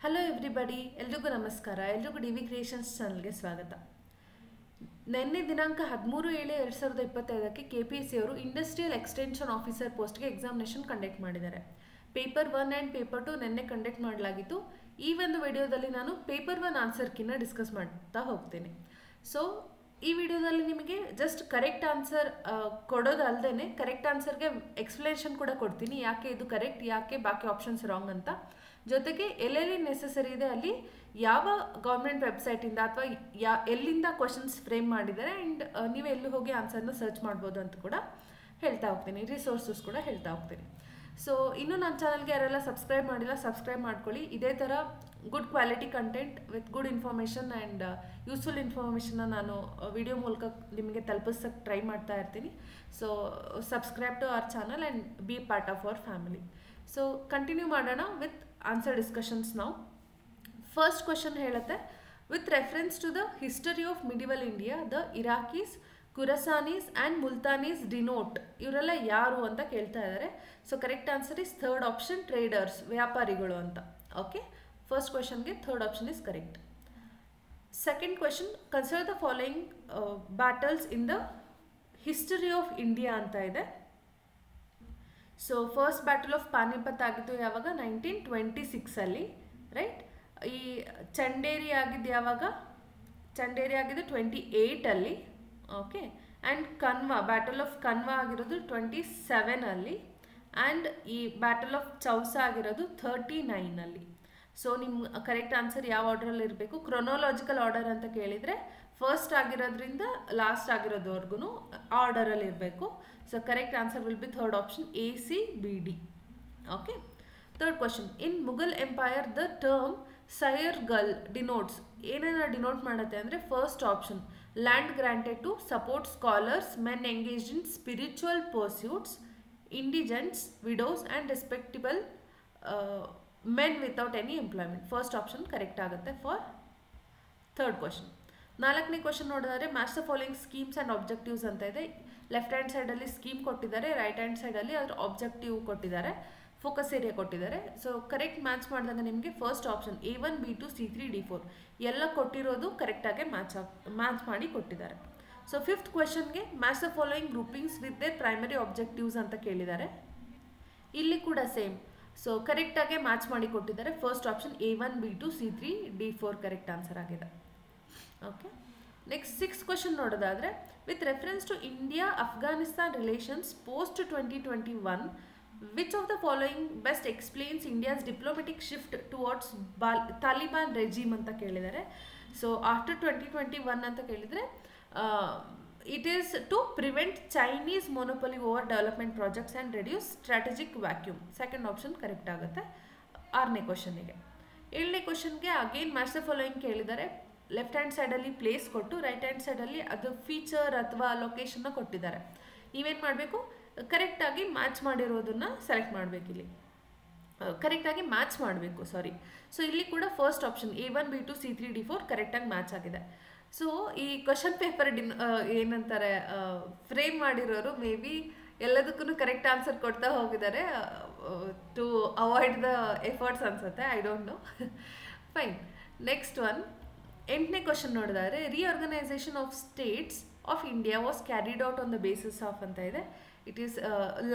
Hello everybody, ಎಲ್ರಿಗೂ ನಮಸ್ಕಾರ. ಎಲ್ರಿಗೂ ಡಿ ವಿ ಕ್ರಿಯೇಷನ್ಸ್ ಚಾನಲ್ಗೆ ಸ್ವಾಗತ. ನಿನ್ನೆ ದಿನಾಂಕ 13/7/2025ಕ್ಕೆ KPSC ಅವರು ಇಂಡಸ್ಟ್ರಿಯಲ್ ಎಕ್ಸ್ಟೆನ್ಷನ್ ಆಫೀಸರ್ ಪೋಸ್ಟ್ಗೆ ಎಕ್ಸಾಮಿನೇಷನ್ ಕಂಡಕ್ಟ್ ಮಾಡಿದ್ದಾರೆ. ಪೇಪರ್ 1 ಆ್ಯಂಡ್ ಪೇಪರ್ 2 ನಿನ್ನೆ ಕಂಡಕ್ಟ್ ಮಾಡಲಾಗಿತ್ತು. ಈ ಒಂದು ವಿಡಿಯೋದಲ್ಲಿ ನಾನು ಪೇಪರ್ 1 ಆನ್ಸರ್ಕಿನ್ನ ಡಿಸ್ಕಸ್ ಮಾಡ್ತಾ ಹೋಗ್ತೇನೆ. ಸೊ ಈ ವಿಡಿಯೋದಲ್ಲಿ ನಿಮಗೆ ಜಸ್ಟ್ ಕರೆಕ್ಟ್ ಆನ್ಸರ್ ಕೊಡೋದಲ್ಲದೆ ಕರೆಕ್ಟ್ ಆನ್ಸರ್ಗೆ ಎಕ್ಸ್ಪ್ಲನೇಷನ್ ಕೂಡ ಕೊಡ್ತೀನಿ, ಯಾಕೆ ಇದು ಕರೆಕ್ಟ್, ಯಾಕೆ ಬಾಕಿ ಆಪ್ಷನ್ಸ್ ರಾಂಗ್ ಅಂತ. ಜೊತೆಗೆ ಎಲ್ಲೆಲ್ಲಿ ನೆಸೆಸರಿ ಇದೆ ಅಲ್ಲಿ ಯಾವ ಗೌರ್ಮೆಂಟ್ ವೆಬ್ಸೈಟಿಂದ ಅಥವಾ ಎಲ್ಲಿಂದ ಕ್ವಶನ್ಸ್ ಫ್ರೇಮ್ ಮಾಡಿದ್ದಾರೆ ಆ್ಯಂಡ್ ನೀವು ಎಲ್ಲಿ ಹೋಗಿ ಆನ್ಸರ್ನ ಸರ್ಚ್ ಮಾಡ್ಬೋದು ಅಂತ ಕೂಡ ಹೇಳ್ತಾ ಹೋಗ್ತೀನಿ, ರಿಸೋರ್ಸಸ್ ಕೂಡ ಹೇಳ್ತಾ ಹೋಗ್ತೀನಿ. ಸೊ ಇನ್ನೂ ನನ್ನ ಚಾನಲ್ಗೆ ಯಾರೆಲ್ಲ ಸಬ್ಸ್ಕ್ರೈಬ್ ಮಾಡಿಲ್ಲ ಸಬ್ಸ್ಕ್ರೈಬ್ ಮಾಡ್ಕೊಳ್ಳಿ. ಇದೇ ಥರ good quality content with good information and useful ಇನ್ಫಾರ್ಮೇಷನ್ನ ನಾನು ವಿಡಿಯೋ ಮೂಲಕ ನಿಮಗೆ ತಲುಪಿಸೋಕ್ಕೆ ಟ್ರೈ ಮಾಡ್ತಾ ಇರ್ತೀನಿ. So subscribe to our channel and be part of our family. So continue ಮಾಡೋಣ ವಿತ್ ಆನ್ಸರ್ ಡಿಸ್ಕಷನ್ಸ್ ನಾವು. ಫಸ್ಟ್ ಕ್ವಶನ್ ಹೇಳುತ್ತೆ, with reference to the history of medieval India the Iraqis, Khurasanis and Multanis denote, ಇವರೆಲ್ಲ ಯಾರು ಅಂತ ಕೇಳ್ತಾ ಇದ್ದಾರೆ. So correct answer is third option, traders, ವ್ಯಾಪಾರಿಗಳು ಅಂತ. ಓಕೆ, ಫಸ್ಟ್ ಕ್ವಶನ್ಗೆ third option is correct. Second question, consider the following battles in the history of India ಅಂತ ಇದೆ. So first battle of Panipat ಆಗಿದ್ದು ಯಾವಾಗ? 1926 ರೈಟ್. ಈ ಚಂಡೇರಿ ಆಗಿದ್ದು ಯಾವಾಗ? ಚಂಡೇರಿ ಆಗಿದ್ದು 28 ಓಕೆ. ಆ್ಯಂಡ್ ಕನ್ವಾ, ಬ್ಯಾಟಲ್ ಆಫ್ ಕನ್ವಾ ಆಗಿರೋದು 27 ಆ್ಯಂಡ್ ಈ ಬ್ಯಾಟಲ್ ಆಫ್ ಚೌಸಾ ಆಗಿರೋದು 39 ಸೊ ನಿಮ್ಮ ಕರೆಕ್ಟ್ ಆನ್ಸರ್ ಯಾವ ಆರ್ಡರಲ್ಲಿ ಇರಬೇಕು? ಕ್ರೊನೋಲಾಜಿಕಲ್ ಆರ್ಡರ್ ಅಂತ ಕೇಳಿದರೆ ಫಸ್ಟ್ ಆಗಿರೋದ್ರಿಂದ ಲಾಸ್ಟ್ ಆಗಿರೋದವರೆಗೂ ಆರ್ಡರಲ್ಲಿ ಇರಬೇಕು. So correct answer will be third option ACBD. Okay. Third question, in Mughal empire the term suyurghal denotes, ಏನೇನು ಡಿನೋಟ್ ಮಾಡುತ್ತೆ ಅಂದರೆ first option land granted to support scholars, men engaged in spiritual pursuits, indigents, widows and respectable men without any employment. First option correct ಆಗುತ್ತೆ for third question. ನಾಲ್ಕನೇ question ನೋಡಿದರೆ match the following schemes and objectives ಅಂತ ಇದೆ. Left hand ಸೈಡಲ್ಲಿ scheme ಕೊಟ್ಟಿದ್ದಾರೆ, right hand ಸೈಡಲ್ಲಿ ಅದರ objective ಕೊಟ್ಟಿದ್ದಾರೆ, ಫೋಕಸ್ ಏರಿಯಾ ಕೊಟ್ಟಿದ್ದಾರೆ. ಸೊ ಕರೆಕ್ಟ್ ಮ್ಯಾಚ್ ಮಾಡಿದಾಗ ನಿಮಗೆ first option A1 B2 C3 D4 ಎಲ್ಲ ಕೊಟ್ಟಿರೋದು ಕರೆಕ್ಟಾಗಿ ಮ್ಯಾಚ್ ಮಾಡಿ ಕೊಟ್ಟಿದ್ದಾರೆ. ಸೊ ಫಿಫ್ತ್ ಕ್ವೆಶನ್ಗೆ match the following groupings with their primary objectives ಅಂತ ಕೇಳಿದ್ದಾರೆ. ಇಲ್ಲಿ ಕೂಡ ಸೇಮ್, ಸೊ ಕರೆಕ್ಟಾಗಿ ಮ್ಯಾಚ್ ಮಾಡಿ ಕೊಟ್ಟಿದ್ದಾರೆ. First option A1 B2 C3 D4 correct answer ಆಗಿದೆ. ಓಕೆ. ನೆಕ್ಸ್ಟ್ ಸಿಕ್ಸ್ ಕ್ವಶನ್ ನೋಡೋದಾದರೆ, with reference to India Afghanistan relations post 2021 which of the following best explains India's diplomatic shift towards Taliban regime ಅಂತ ಕೇಳಿದ್ದಾರೆ. So after 2021 ಅಂತ ಕೇಳಿದರೆ it is to prevent Chinese monopoly over development projects and reduce strategic vacuum. Second option correct ಆಗುತ್ತೆ ಆರನೇ ಕ್ವಶನ್ನಿಗೆ. ಏಳನೇ ಕ್ವಶನ್ಗೆ again match the following ಕೇಳಿದ್ದಾರೆ. ಲೆಫ್ಟ್ ಹ್ಯಾಂಡ್ ಸೈಡಲ್ಲಿ ಪ್ಲೇಸ್ ಕೊಟ್ಟು ರೈಟ್ ಹ್ಯಾಂಡ್ ಸೈಡಲ್ಲಿ ಅದು ಫೀಚರ್ ಅಥವಾ ಲೊಕೇಶನ್ನ ಕೊಟ್ಟಿದ್ದಾರೆ. ನೀವೇನು ಮಾಡಬೇಕು? ಕರೆಕ್ಟಾಗಿ ಮ್ಯಾಚ್ ಮಾಡಿರೋದನ್ನು ಸೆಲೆಕ್ಟ್ ಮಾಡಬೇಕು. ಇಲ್ಲಿ ಕರೆಕ್ಟಾಗಿ ಮ್ಯಾಚ್ ಮಾಡಬೇಕು, ಸಾರಿ. ಸೊ ಇಲ್ಲಿ ಕೂಡ first option A1 B2 C3 D4 ಕರೆಕ್ಟಾಗಿ ಮ್ಯಾಚ್ ಆಗಿದೆ. ಸೊ ಈ ಕ್ವಶನ್ ಪೇಪರ್ ಏನಂತಾರೆ ಫ್ರೇಮ್ ಮಾಡಿರೋರು ಮೇ ಬಿ ಎಲ್ಲದಕ್ಕೂ ಕರೆಕ್ಟ್ ಆನ್ಸರ್ ಕೊಡ್ತಾ ಹೋಗಿದ್ದಾರೆ ಟು ಅವಾಯ್ಡ್ ದ ಎಫರ್ಟ್ಸ್ ಅನ್ಸುತ್ತೆ, I don't know. Fine. Next one, ಎಂಟನೇ ಕ್ವಶನ್ ನೋಡಿದರೆ reorganisation of States of India was carried out on the basis of ಅಂತ ಇದೆ. ಇಟ್ ಈಸ್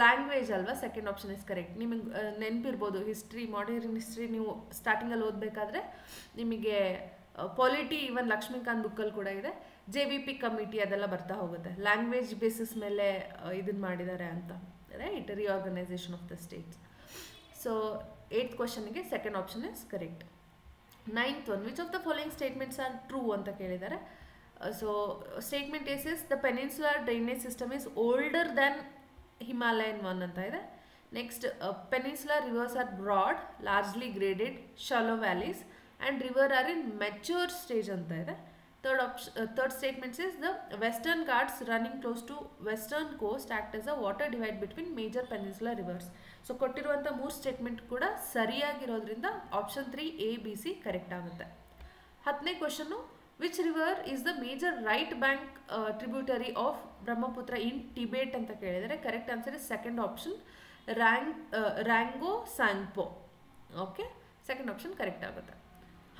ಲ್ಯಾಂಗ್ವೇಜ್ ಅಲ್ವಾ? Second option is correct. ನಿಮಗೆ ನೆನಪಿರ್ಬೋದು, history, modern history ನೀವು ಸ್ಟಾರ್ಟಿಂಗಲ್ಲಿ ಓದಬೇಕಾದ್ರೆ ನಿಮಗೆ ಪಾಲಿಟಿ, ಈವನ್ ಲಕ್ಷ್ಮೀಕಾಂತ್ ಬುಕ್ಕಲ್ಲಿ ಕೂಡ ಇದೆ, JVP ಕಮಿಟಿ ಅದೆಲ್ಲ ಬರ್ತಾ ಹೋಗುತ್ತೆ. ಲ್ಯಾಂಗ್ವೇಜ್ ಬೇಸಿಸ್ ಮೇಲೆ ಇದನ್ನು ಮಾಡಿದ್ದಾರೆ ಅಂತ, right? Reorganisation of the states. So eighth ಕ್ವಶನ್ಗೆ second option is correct. Ninth one, which of the following statements are true ಅಂತ ಕೇಳಿದ್ದಾರೆ. So statement is the peninsular drainage system is older than Himalayan one ಅಂತ ಇದೆ. Next, peninsular rivers are broad, largely graded, shallow valleys and river are in mature stage ಅಂತ ಇದೆ. Third statements is the Western Ghats running close to western coast act as a water divide between major peninsular rivers. So ಕೊಟ್ಟಿರುವಂಥ ಮೂರು statement ಕೂಡ ಸರಿಯಾಗಿರೋದ್ರಿಂದ option 3 A B C correct ಆಗುತ್ತೆ. ಹತ್ತನೇ ಕ್ವಶನ್ನು, which river is the major right bank tributary of Brahmaputra in Tibet ಅಂತ ಕೇಳಿದರೆ correct answer is second option Rango Tsangpo. Okay. Second option correct ಆಗುತ್ತೆ.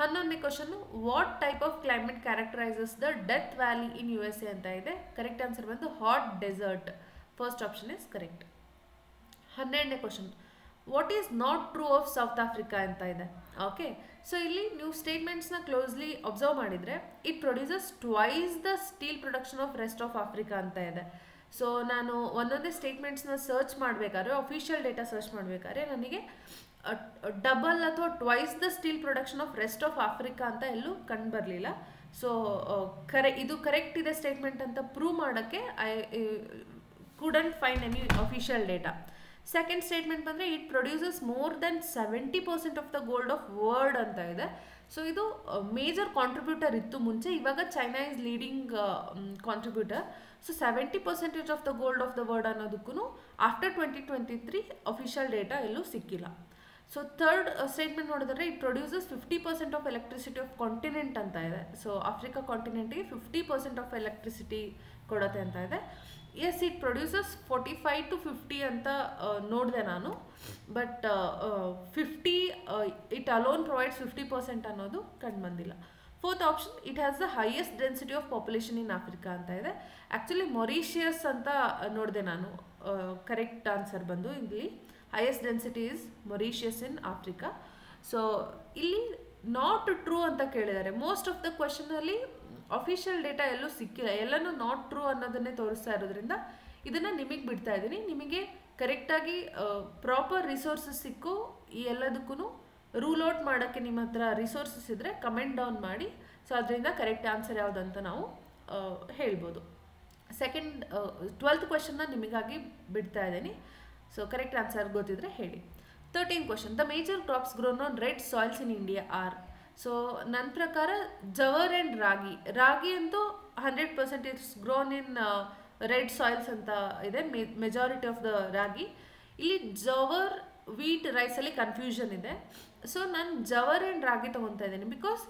11ನೇ question, what type of climate characterises the Death Valley in USA ಅಂತ ಇದೆ. Correct answer ಬಂದು hot desert. First option is correct. 12ನೇ question, what is not true of South Africa ಅಂತ ಇದೆ. Okay, so ಇಲ್ಲಿ ನೀವು ಸ್ಟೇಟ್ಮೆಂಟ್ಸ್ನ ಕ್ಲೋಸ್ಲಿ ಅಬ್ಸರ್ವ್ ಮಾಡಿದರೆ it produces twice the steel production of rest of Africa ಅಂತ ಇದೆ. ಸೊ ನಾನು ಒಂದೊಂದೇ ಸ್ಟೇಟ್ಮೆಂಟ್ಸ್ನ ಸರ್ಚ್ ಮಾಡಬೇಕಾದ್ರೆ, ಅಫಿಷಿಯಲ್ ಡೇಟಾ ಸರ್ಚ್ ಮಾಡಬೇಕಾದ್ರೆ ನನಗೆ ಡಬಲ್ ಅಥವಾ twice the steel production of rest of Africa ಅಂತ ಎಲ್ಲೂ ಕಂಡು ಬರಲಿಲ್ಲ. ಸೊ ಇದು ಕರೆಕ್ಟ್ ಇದೆ ಸ್ಟೇಟ್ಮೆಂಟ್ ಅಂತ ಪ್ರೂವ್ ಮಾಡೋಕ್ಕೆ I couldn't find any official data. Second statement ಬಂದರೆ it produces more than 70% of the gold of world ಅಂತ ಇದೆ. ಸೊ ಇದು ಮೇಜರ್ ಕಾಂಟ್ರಿಬ್ಯೂಟರ್ ಇತ್ತು ಮುಂಚೆ, ಇವಾಗ China is leading contributor. So 70% of the gold of the world ಅನ್ನೋದಕ್ಕೂ after 2023 official data ಎಲ್ಲೂ ಸಿಕ್ಕಿಲ್ಲ. ಸೊ ಥರ್ಡ್ ಸ್ಟೇಟ್ಮೆಂಟ್ ನೋಡಿದ್ರೆ it produces 50% of electricity of continent ಅಂತ ಇದೆ. ಸೊ ಆಫ್ರಿಕಾ ಕಾಂಟಿನೆಂಟಿಗೆ 50% ಆಫ್ ಎಲೆಕ್ಟ್ರಿಸಿಟಿ ಕೊಡುತ್ತೆ ಅಂತ ಇದೆ. ಎಸ್, ಇಟ್ ಪ್ರೊಡ್ಯೂಸಸ್ 45 to 50 ಅಂತ ನೋಡಿದೆ ನಾನು, ಬಟ್ 50 ಇಟ್ ಅಲೋನ್ ಪ್ರೊವೈಡ್ಸ್ 50% ಅನ್ನೋದು ಕಂಡು ಬಂದಿಲ್ಲ. Fourth option, it has the highest density of population in Africa ಅಂತ ಇದೆ. ಆ್ಯಕ್ಚುಲಿ ಮೊರೀಷಿಯಸ್ ಅಂತ ನೋಡಿದೆ ನಾನು. ಕರೆಕ್ಟ್ ಆನ್ಸರ್ ಬಂದು ಇಲ್ಲಿ highest density is Mauritius in Africa. So ಇಲ್ಲಿ ನಾಟ್ ಟ್ರೂ ಅಂತ ಕೇಳಿದ್ದಾರೆ. ಮೋಸ್ಟ್ ಆಫ್ ದ ಕ್ವೆಶನಲ್ಲಿ ಅಫಿಷಿಯಲ್ ಡೇಟಾ ಎಲ್ಲೂ ಸಿಕ್ಕಿಲ್ಲ, ಎಲ್ಲನೂ ನಾಟ್ ಟ್ರೂ ಅನ್ನೋದನ್ನೇ ತೋರಿಸ್ತಾ ಇರೋದ್ರಿಂದ ಇದನ್ನು ನಿಮಗೆ ಬಿಡ್ತಾ ಇದ್ದೀನಿ. ನಿಮಗೆ ಕರೆಕ್ಟಾಗಿ ಪ್ರಾಪರ್ ರಿಸೋರ್ಸಸ್ ಸಿಕ್ಕು ಈ ಎಲ್ಲದಕ್ಕೂ ರೂಲ್ ಔಟ್ ಮಾಡೋಕ್ಕೆ ನಿಮ್ಮ ಹತ್ರ ರಿಸೋರ್ಸಸ್ ಇದ್ದರೆ ಕಮೆಂಟ್ ಡೌನ್ ಮಾಡಿ. ಸೊ ಅದರಿಂದ ಕರೆಕ್ಟ್ ಆನ್ಸರ್ ಯಾವುದಂತ ನಾವು ಹೇಳ್ಬೋದು. ಸೆಕೆಂಡ್ 12th ಕ್ವೆಶನ್ನ ನಿಮಗಾಗಿ ಬಿಡ್ತಾ ಇದ್ದೀನಿ. ಸೊ ಕರೆಕ್ಟ್ ಆನ್ಸರ್ ಗೊತ್ತಿದ್ರೆ ಹೇಳಿ. 13th question, the major crops grown on red soils in India are. So ನನ್ನ ಪ್ರಕಾರ ಜವರ್ ಆ್ಯಂಡ್ ರಾಗಿ ಅಂತೂ 100% it's grown in red soils ಅಂತ ಇದೆ, ಮೆಜಾರಿಟಿ ಆಫ್ ದ ರಾಗಿ. ಇಲ್ಲಿ ಜವರ್, ವೀಟ್, ರೈಸಲ್ಲಿ ಕನ್ಫ್ಯೂಷನ್ ಇದೆ. ಸೊ ನಾನು ಜವರ್ ಆ್ಯಂಡ್ ರಾಗಿ ತೊಗೊತಾ ಇದ್ದೀನಿ. ಬಿಕಾಸ್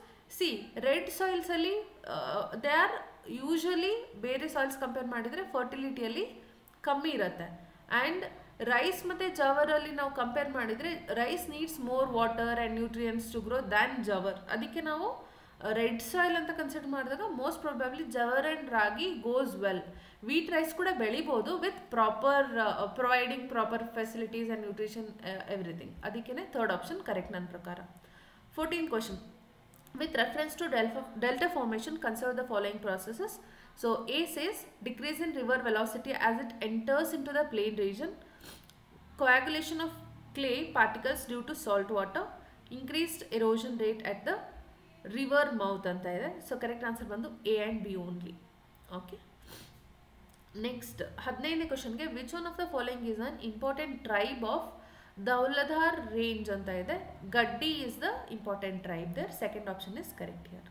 ರೆಡ್ ಸಾಯಿಲ್ಸಲ್ಲಿ ದೇ ಆರ್ ಯೂಶ್ವಲಿ ಬೇರೆ ಸಾಯಿಲ್ಸ್ ಕಂಪೇರ್ ಮಾಡಿದರೆ ಫರ್ಟಿಲಿಟಿಯಲ್ಲಿ ಕಮ್ಮಿ ಇರುತ್ತೆ. ಆ್ಯಂಡ್ ರೈಸ್ ಮತ್ತು ಜವರಲ್ಲಿ ನಾವು ಕಂಪೇರ್ ಮಾಡಿದರೆ rice needs more water and nutrients to grow than jowar. ಅದಕ್ಕೆ ನಾವು ರೆಡ್ ಸಾಯಿಲ್ ಅಂತ ಕನ್ಸಿಡರ್ ಮಾಡಿದಾಗ most probably jowar and ragi goes well. Wheat rice ಕೂಡ ಬೆಳಿಬೋದು with proper providing proper facilities and nutrition everything. ಅದಕ್ಕೇ ಥರ್ಡ್ ಆಪ್ಷನ್ ಕರೆಕ್ಟ್ ನನ್ನ ಪ್ರಕಾರ. 14th question, with reference to delta formation, consider the following processes. So A says decrease in river velocity as it enters into the plain region, coagulation of clay particles due to salt water, increased erosion rate at the river mouth ಅಂತ ಇದೆ. So correct answer ಬಂದು A and B only. Okay, next 15ನೇ ಕ್ವಶನ್ಗೆ which one of the following is an important tribe of Dhauladhar range ಅಂತ ಇದೆ. Gaddi is the important tribe there. Second option is correct here.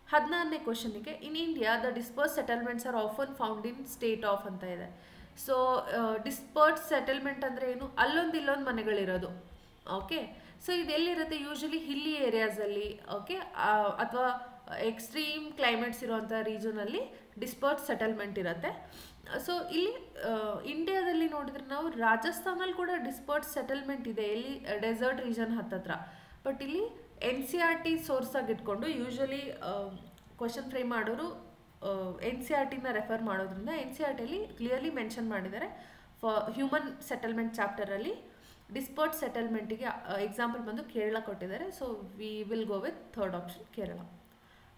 16ನೇ ಕ್ವಶನ್ಗೆ in India the disperse settlements are often found in state of ಅಂತ ಇದೆ. So disperse settlement ಅಂದರೆ ಏನು? ಅಲ್ಲೊಂದು ಇಲ್ಲೊಂದು ಮನೆಗಳಿರೋದು. ಓಕೆ, ಸೊ ಇದೆಲ್ಲಿರುತ್ತೆ? ಯೂಶಲಿ ಹಿಲ್ಲಿ ಏರಿಯಾಸಲ್ಲಿ, ಓಕೆ, ಅಥವಾ ಎಕ್ಸ್ಟ್ರೀಮ್ ಕ್ಲೈಮೇಟ್ಸ್ ಇರೋವಂಥ ರೀಜನಲ್ಲಿ ಡಿಸ್ಪರ್ಸ್ ಸೆಟಲ್ಮೆಂಟ್ ಇರುತ್ತೆ. ಸೊ ಇಲ್ಲಿ ಇಂಡಿಯಾದಲ್ಲಿ ನೋಡಿದ್ರೆ ನಾವು ರಾಜಸ್ಥಾನಲ್ಲಿ ಕೂಡ ಡಿಸ್ಪರ್ಸ್ ಸೆಟಲ್ಮೆಂಟ್ ಇದೆ, ಎಲ್ಲಿ ಡೆಸರ್ಟ್ ರೀಜನ್ ಹತ್ತತ್ರ. ಬಟ್ ಇಲ್ಲಿ NCERT ಸೋರ್ಸಾಗಿ ಇಟ್ಕೊಂಡು ಯೂಶ್ವಲಿ ಕ್ವಶನ್ ಫ್ರೇಮ್ ಮಾಡೋರು NCERTನ ರೆಫರ್ ಮಾಡೋದ್ರಿಂದ NCERTಲ್ಲಿ ಕ್ಲಿಯರ್ಲಿ ಮೆನ್ಷನ್ ಮಾಡಿದ್ದಾರೆ. ಫಾರ್ ಹ್ಯೂಮನ್ ಸೆಟಲ್ಮೆಂಟ್ ಚಾಪ್ಟರಲ್ಲಿ ಡಿಸ್ಪರ್ಸ್ ಸೆಟಲ್ಮೆಂಟಿಗೆ ಎಕ್ಸಾಂಪಲ್ ಬಂದು ಕೇರಳ ಕೊಟ್ಟಿದ್ದಾರೆ. So we will go with third option Kerala.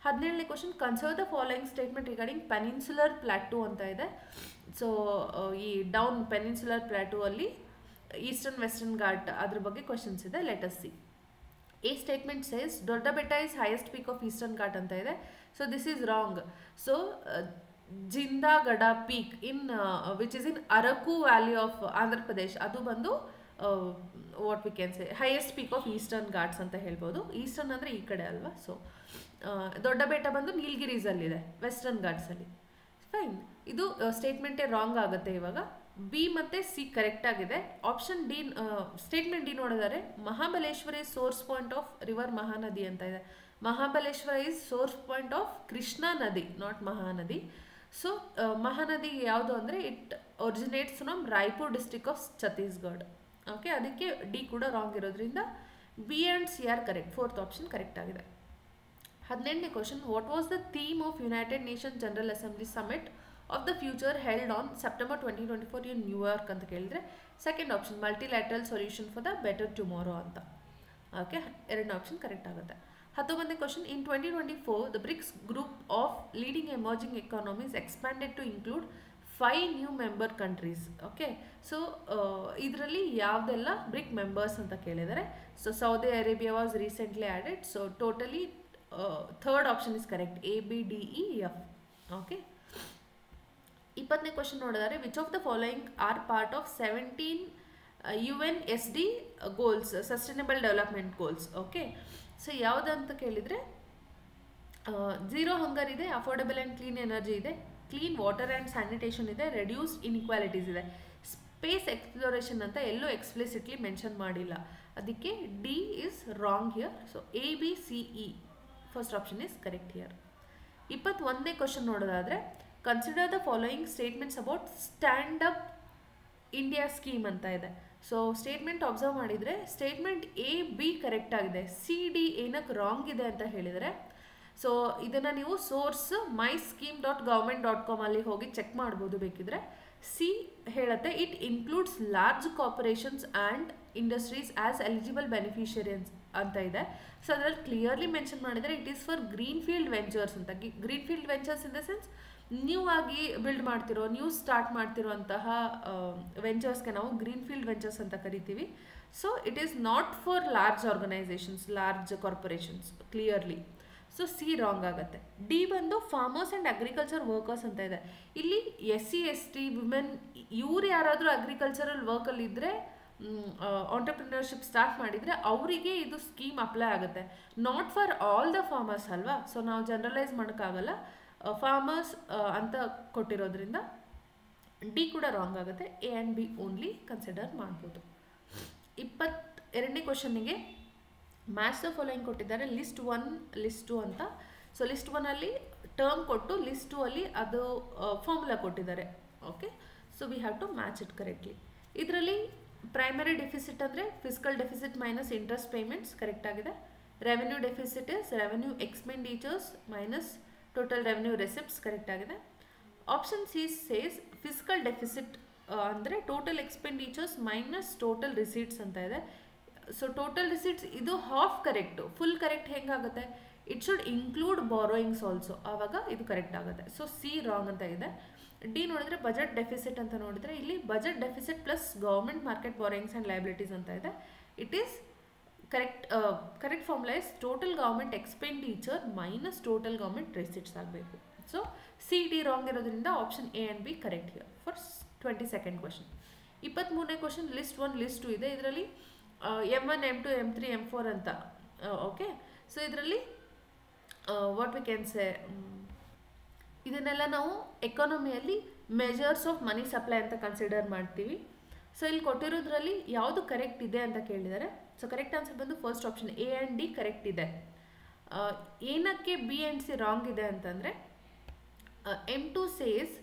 17ನೇ question, consider the following statement regarding peninsular plateau ಅಂತ ಇದೆ. ಸೊ ಈ ಡೌನ್ ಪೆನಿನ್ಸುಲರ್ ಪ್ಲಾಟೂ ಅಲ್ಲಿ ಈಸ್ಟರ್ನ್ ವೆಸ್ಟರ್ನ್ ಘಾಟ್ ಅದ್ರ ಬಗ್ಗೆ ಕ್ವಶನ್ಸ್ ಇದೆ. Let us see. A statement says Doddabetta is highest peak of eastern Ghat ಅಂತ ಇದೆ. So this is wrong. So Jindagada peak in which is in Araku Valley of Andhra Pradesh, ಅದು ಬಂದು what we can say highest peak of eastern Ghats ಅಂತ ಹೇಳ್ಬೋದು. Eastern ಅಂದರೆ ಈ ಕಡೆ ಅಲ್ವಾ. ಸೊ ದೊಡ್ಡಬೆಟ್ಟ ಬಂದು ನೀಲಗಿರೀಸಲ್ಲಿದೆ, ವೆಸ್ಟರ್ನ್ ಘಾಟ್ಸಲ್ಲಿ. ಫೈನ್, ಇದು ಸ್ಟೇಟ್ಮೆಂಟೇ ರಾಂಗ್ ಆಗುತ್ತೆ. ಇವಾಗ ಬಿ ಮತ್ತು ಸಿ ಕರೆಕ್ಟ್ ಆಗಿದೆ. ಆಪ್ಷನ್ ಡಿ, ಸ್ಟೇಟ್ಮೆಂಟ್ ಡಿ ನೋಡಿದರೆ Mahabaleshwar is source point of river Mahanadi ಅಂತ ಇದೆ. Mahabaleshwar is source point of Krishna ನದಿ, ನಾಟ್ ಮಹಾನದಿ. ಸೊ ಮಹಾನದಿ ಯಾವುದು ಅಂದರೆ it originates from Raipur district of Chhattisgarh. Okay, ಅದಕ್ಕೆ ಡಿ ಕೂಡ ರಾಂಗ್ ಇರೋದ್ರಿಂದ B and C are correct, fourth option correct ಆಗಿದೆ. 18ನೇ question, what was the theme of United Nation General Assembly summit of the future held on September 2024 in New York ಅಂತ ಕೇಳಿದ್ರೆ second option multilateral solution for the better tomorrow ಅಂತ. Okay, ಎರಡನೇ option correct ಆಗುತ್ತೆ. 19ನೇ question, in 2024 the BRICS group of leading emerging economies expanded to include 5 new member countries. Okay, so ಇದರಲ್ಲಿ ಯಾವುದೆಲ್ಲ BRIC members ಅಂತ ಕೇಳಿದ್ದಾರೆ. So Saudi Arabia was recently added. So totally third option is correct, ABDEF. Okay, 20ನೇ question ನೋಡಿದರೆ which of the following R part of 17 UNSD goals, sustainable development goals. Okay, so ಯಾವುದಂತ ಕೇಳಿದರೆ zero hunger ಇದೆ, affordable and clean energy ಇದೆ, clean water and sanitation ಇದೆ, reduced inequalities ಇದೆ. Space exploration ಅಂತ ಎಲ್ಲೂ ಎಕ್ಸ್ಪ್ಲಿಸಿಟ್ಲಿ ಮೆನ್ಷನ್ ಮಾಡಿಲ್ಲ, ಅದಕ್ಕೆ D is wrong here. So ABCE first option is correct here. 21ನೇ ಕ್ವಶನ್ ನೋಡೋದಾದರೆ consider the following statements about stand up India scheme ಅಂತ ಇದೆ. ಸೊ ಸ್ಟೇಟ್ಮೆಂಟ್ ಅಬ್ಸರ್ವ್ ಮಾಡಿದರೆ ಸ್ಟೇಟ್ಮೆಂಟ್ AB ಕರೆಕ್ಟ್ ಆಗಿದೆ, CD ಏನಕ್ಕೆ ರಾಂಗ್ ಇದೆ ಅಂತ ಹೇಳಿದರೆ, ಸೊ ಇದನ್ನು ನೀವು ಸೋರ್ಸ್ mysscheme.government.com ಅಲ್ಲಿ ಹೋಗಿ ಚೆಕ್ ಮಾಡ್ಬೋದು ಬೇಕಿದ್ರೆ. ಸಿ ಹೇಳುತ್ತೆ it includes large corporations and industries as eligible beneficiaries ಅಂತ ಇದೆ. ಸೊ ಅದರಲ್ಲಿ ಕ್ಲಿಯರ್ಲಿ ಮೆನ್ಷನ್ ಮಾಡಿದರೆ it is for green field ventures ಅಂತ. Green field ventures in the sense new ಆಗಿ ಬಿಲ್ಡ್ ಮಾಡ್ತಿರೋ, ನ್ಯೂ ಸ್ಟಾರ್ಟ್ ಮಾಡ್ತಿರೋ ಅಂತಹ ವೆಂಚರ್ಸ್ಗೆ ನಾವು ಗ್ರೀನ್ ಫೀಲ್ಡ್ ವೆಂಚರ್ಸ್ ಅಂತ ಕರಿತೀವಿ. So it is not for large organizations, large corporations clearly. So C wrong ಆಗುತ್ತೆ. ಡಿ ಬಂದು ಫಾರ್ಮರ್ಸ್ ಆ್ಯಂಡ್ ಅಗ್ರಿಕಲ್ಚರ್ ವರ್ಕರ್ಸ್ ಅಂತ ಇದೆ. ಇಲ್ಲಿ SC ST ವಿಮೆನ್ ಇವ್ರು ಯಾರಾದರೂ ಅಗ್ರಿಕಲ್ಚರಲ್ ವರ್ಕಲ್ಲಿ ಇದ್ದರೆ, ಆಂಟರ್ಪ್ರಿನರ್ಶಿಪ್ ಸ್ಟಾರ್ಟ್ ಮಾಡಿದರೆ ಅವರಿಗೆ ಇದು ಸ್ಕೀಮ್ ಅಪ್ಲೈ ಆಗುತ್ತೆ, not for all the farmers ಅಲ್ವಾ. ಸೊ ನಾವು ಜನರಲೈಸ್ ಮಾಡೋಕ್ಕಾಗಲ್ಲ, ಫಾರ್ಮರ್ಸ್ ಅಂತ ಕೊಟ್ಟಿರೋದ್ರಿಂದ ಡಿ ಕೂಡ ರಾಂಗ್ ಆಗುತ್ತೆ. A and B only consider ಮಾಡ್ಬೋದು. 22ನೇ ಕ್ವಶನ್ನಿಗೆ ಮ್ಯಾಚ್ ದ ಫಾಲೋಯಿಂಗ್ ಕೊಟ್ಟಿದ್ದಾರೆ, ಲಿಸ್ಟ್ 1 ಲಿಸ್ಟ್ 2 ಅಂತ. ಸೊ ಲಿಸ್ಟ್ 1 ಅಲ್ಲಿ ಟರ್ಮ್ ಕೊಟ್ಟು ಲಿಸ್ಟ್ 2 ಅಲ್ಲಿ ಅದು ಫಾರ್ಮುಲಾ ಕೊಟ್ಟಿದ್ದಾರೆ. Okay, so we have to match it correctly. ಇದರಲ್ಲಿ ಪ್ರೈಮರಿ ಡೆಫಿಸಿಟ್ ಅಂದರೆ fiscal deficit minus interest payments correct ಆಗಿದೆ. Revenue deficit is revenue expenditures minus total revenue receipts correct ಆಗಿದೆ. Option C says fiscal deficit ಅಂದರೆ total expenditures minus total receipts ಅಂತ ಇದೆ. So total receipts ಇದು half correct, full correct ಹೆಂಗಾಗುತ್ತೆ, it should include borrowings also, ಆವಾಗ ಇದು correct ಆಗುತ್ತೆ. So C wrong ಅಂತ ಇದೆ. ಡಿ ನೋಡಿದರೆ ಬಜೆಟ್ ಡೆಫಿಸಿಟ್ ಅಂತ ನೋಡಿದರೆ ಇಲ್ಲಿ budget deficit plus government market borrowings and liabilities ಅಂತ ಇದೆ. It is correct formula is total government expenditure minus total government receipts ಆಗಬೇಕು. ಸೊ ಸಿ ಡಿ ರಾಂಗ್ ಇರೋದ್ರಿಂದ option A and B correct here for 22nd question. 23ನೇ question list 1 list 2 ಇದೆ. ಇದರಲ್ಲಿ M1 M2 M3 M4 ಅಂತ. Okay, so ಇದರಲ್ಲಿ what we can say, ಇದನ್ನೆಲ್ಲ ನಾವು ಎಕಾನಮಿಯಲ್ಲಿ ಮೆಜರ್ಸ್ ಆಫ್ ಮನಿ ಸಪ್ಲೈ ಅಂತ ಕನ್ಸಿಡರ್ ಮಾಡ್ತೀವಿ. ಸೊ ಇಲ್ಲಿ ಕೊಟ್ಟಿರೋದ್ರಲ್ಲಿ ಯಾವುದು ಕರೆಕ್ಟ್ ಇದೆ ಅಂತ ಕೇಳಿದ್ದಾರೆ. ಸೊ ಕರೆಕ್ಟ್ ಆನ್ಸರ್ ಬಂದು first option A and D correct ಇದೆ. ಏನಕ್ಕೆ B and C ರಾಂಗ್ ಇದೆ ಅಂತಂದರೆ M2 says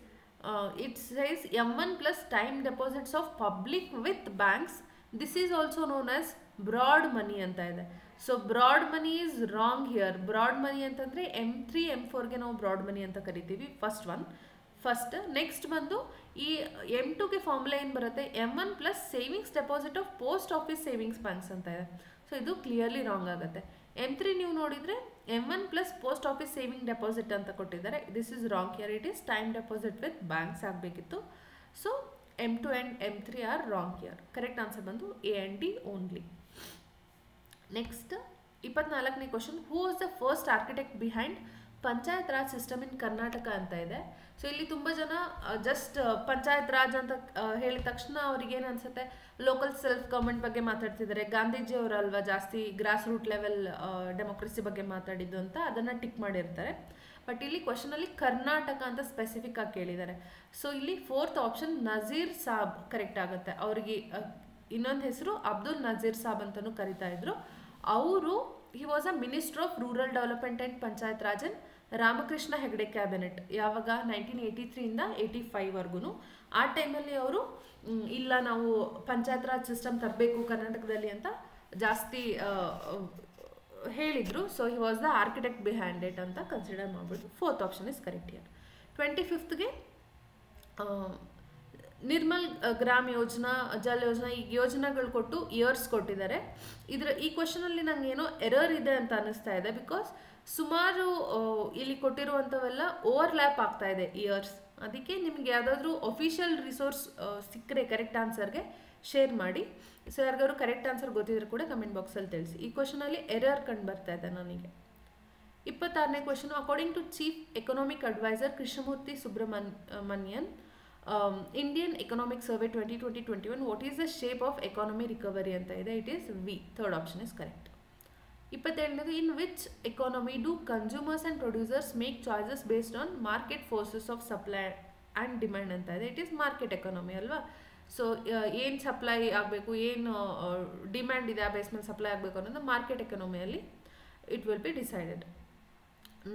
it says M1 plus time deposits of public with banks, this is also known as broad money ಅಂತ ಇದೆ. So broad money is wrong here. Broad money ಅಂತಂದರೆ M3 M4ಗೆ ನಾವು broad money ಅಂತ ಕರಿತೀವಿ. First next ಬಂದು ಈ M2ಗೆ formula ಏನು ಬರುತ್ತೆ, M1 plus savings deposit of post office savings banks ಅಂತ ಇದೆ. ಸೊ ಇದು ಕ್ಲಿಯರ್ಲಿ ರಾಂಗ್ ಆಗುತ್ತೆ. M3 ನೀವು ನೋಡಿದರೆ M1 plus post office saving deposit ಅಂತ ಕೊಟ್ಟಿದ್ದಾರೆ, this is wrong here, it is time deposit with banks ಆಗಬೇಕಿತ್ತು. So M2 and M3 are wrong here. Correct answer ಬಂದು A and D only. Next 24ನೇ question, who was the first architect behind panchayat raj system in Karnataka ಅಂತ ಇದೆ. So ಇಲ್ಲಿ ತುಂಬ ಜನ just panchayat Raj ಅಂತ ಹೇಳಿದ ತಕ್ಷಣ ಅವ್ರಿಗೇನು ಅನಿಸುತ್ತೆ, ಲೋಕಲ್ ಸೆಲ್ಫ್ ಗೌರ್ಮೆಂಟ್ ಬಗ್ಗೆ ಮಾತಾಡ್ತಿದ್ದಾರೆ, ಗಾಂಧೀಜಿ ಅವರಲ್ವಾ ಜಾಸ್ತಿ ಗ್ರಾಸ್ ರೂಟ್ ಲೆವೆಲ್ ಡೆಮೋಕ್ರಸಿ ಬಗ್ಗೆ ಮಾತಾಡಿದ್ದು ಅಂತ ಅದನ್ನು ಟಿಕ್ ಮಾಡಿರ್ತಾರೆ. ಬಟ್ ಇಲ್ಲಿ ಕ್ವಶನಲ್ಲಿ ಕರ್ನಾಟಕ ಅಂತ ಸ್ಪೆಸಿಫಿಕ್ ಆಗಿ ಕೇಳಿದ್ದಾರೆ. ಸೊ ಇಲ್ಲಿ fourth option Nazir Sab correct ಆಗುತ್ತೆ. ಅವರಿಗೆ ಇನ್ನೊಂದು ಹೆಸರು ಅಬ್ದುಲ್ ನಜೀರ್ ಸಾಬ್ ಅಂತಲೂ ಕರಿತಾ ಇದ್ರು. ಅವರು he was a minister of rural development and panchayat Raj in Ramakrishna Hegde cabinet. ಯಾವಾಗ 1983ಇಂದ 85ವರೆಗೂ. ಆ ಟೈಮಲ್ಲಿ ಅವರು ಇಲ್ಲ ನಾವು ಪಂಚಾಯತ್ ರಾಜ್ ಸಿಸ್ಟಮ್ ತರಬೇಕು ಕರ್ನಾಟಕದಲ್ಲಿ ಅಂತ ಜಾಸ್ತಿ ಹೇಳಿದರು. So he was the architect behind it ಅಂತ ಕನ್ಸಿಡರ್ ಮಾಡ್ಬೋದು. Fourth option is correct year. 25th Nirmal gram ಯೋಜನಾ, ಜಲ್ ಯೋಜನಾ, ಈ ಯೋಜನೆಗಳು ಕೊಟ್ಟು ಇಯರ್ಸ್ ಕೊಟ್ಟಿದ್ದಾರೆ. ಈ ಕ್ವಶನಲ್ಲಿ ನಂಗೆ ಏನೋ ಎರರ್ ಇದೆ ಅಂತ ಅನ್ನಿಸ್ತಾ ಇದೆ. ಬಿಕಾಸ್ ಸುಮಾರು ಇಲ್ಲಿ ಕೊಟ್ಟಿರುವಂಥವೆಲ್ಲ ಓವರ್ಲ್ಯಾಪ್ ಆಗ್ತಾ ಇದೆ ಇಯರ್ಸ್. ಅದಕ್ಕೆ ನಿಮ್ಗೆ ಯಾವುದಾದ್ರೂ ಅಫಿಷಿಯಲ್ ರಿಸೋರ್ಸ್ ಸಿಕ್ಕರೆ ಕರೆಕ್ಟ್ ಆನ್ಸರ್ಗೆ ಶೇರ್ ಮಾಡಿ. ಸೊ ಯಾರಿಗಾದ್ರು ಕರೆಕ್ಟ್ ಆನ್ಸರ್ ಗೊತ್ತಿದ್ರೆ ಕೂಡ ಕಮೆಂಟ್ ಬಾಕ್ಸಲ್ಲಿ ತಿಳಿಸಿ. ಈ ಕ್ವಶನಲ್ಲಿ ಎರರ್ ಕಂಡು ಬರ್ತಾ ಇದೆ ನನಗೆ. 26ನೇ question. According to chief economic advisor Krishnamurthy Subramanian, Indian economic survey 2020-21, what is the shape of economy recovery ಅಂತ ಇದೆ. It is V. Third option is correct. 27ನೇದು. In which economy do consumers and producers make choices based on market forces of supply and demand ಅಂತ ಇದೆ. It is market economy ಅಲ್ವಾ. So ಏನು supply ಆಗಬೇಕು, ಏನು demand ಇದೆ ಆ base ಮೇಲೆ ಸಪ್ಲೈ ಆಗಬೇಕು ಅನ್ನೋದು ಮಾರ್ಕೆಟ್ ಎಕಾನಮಿಯಲ್ಲಿ it will be decided.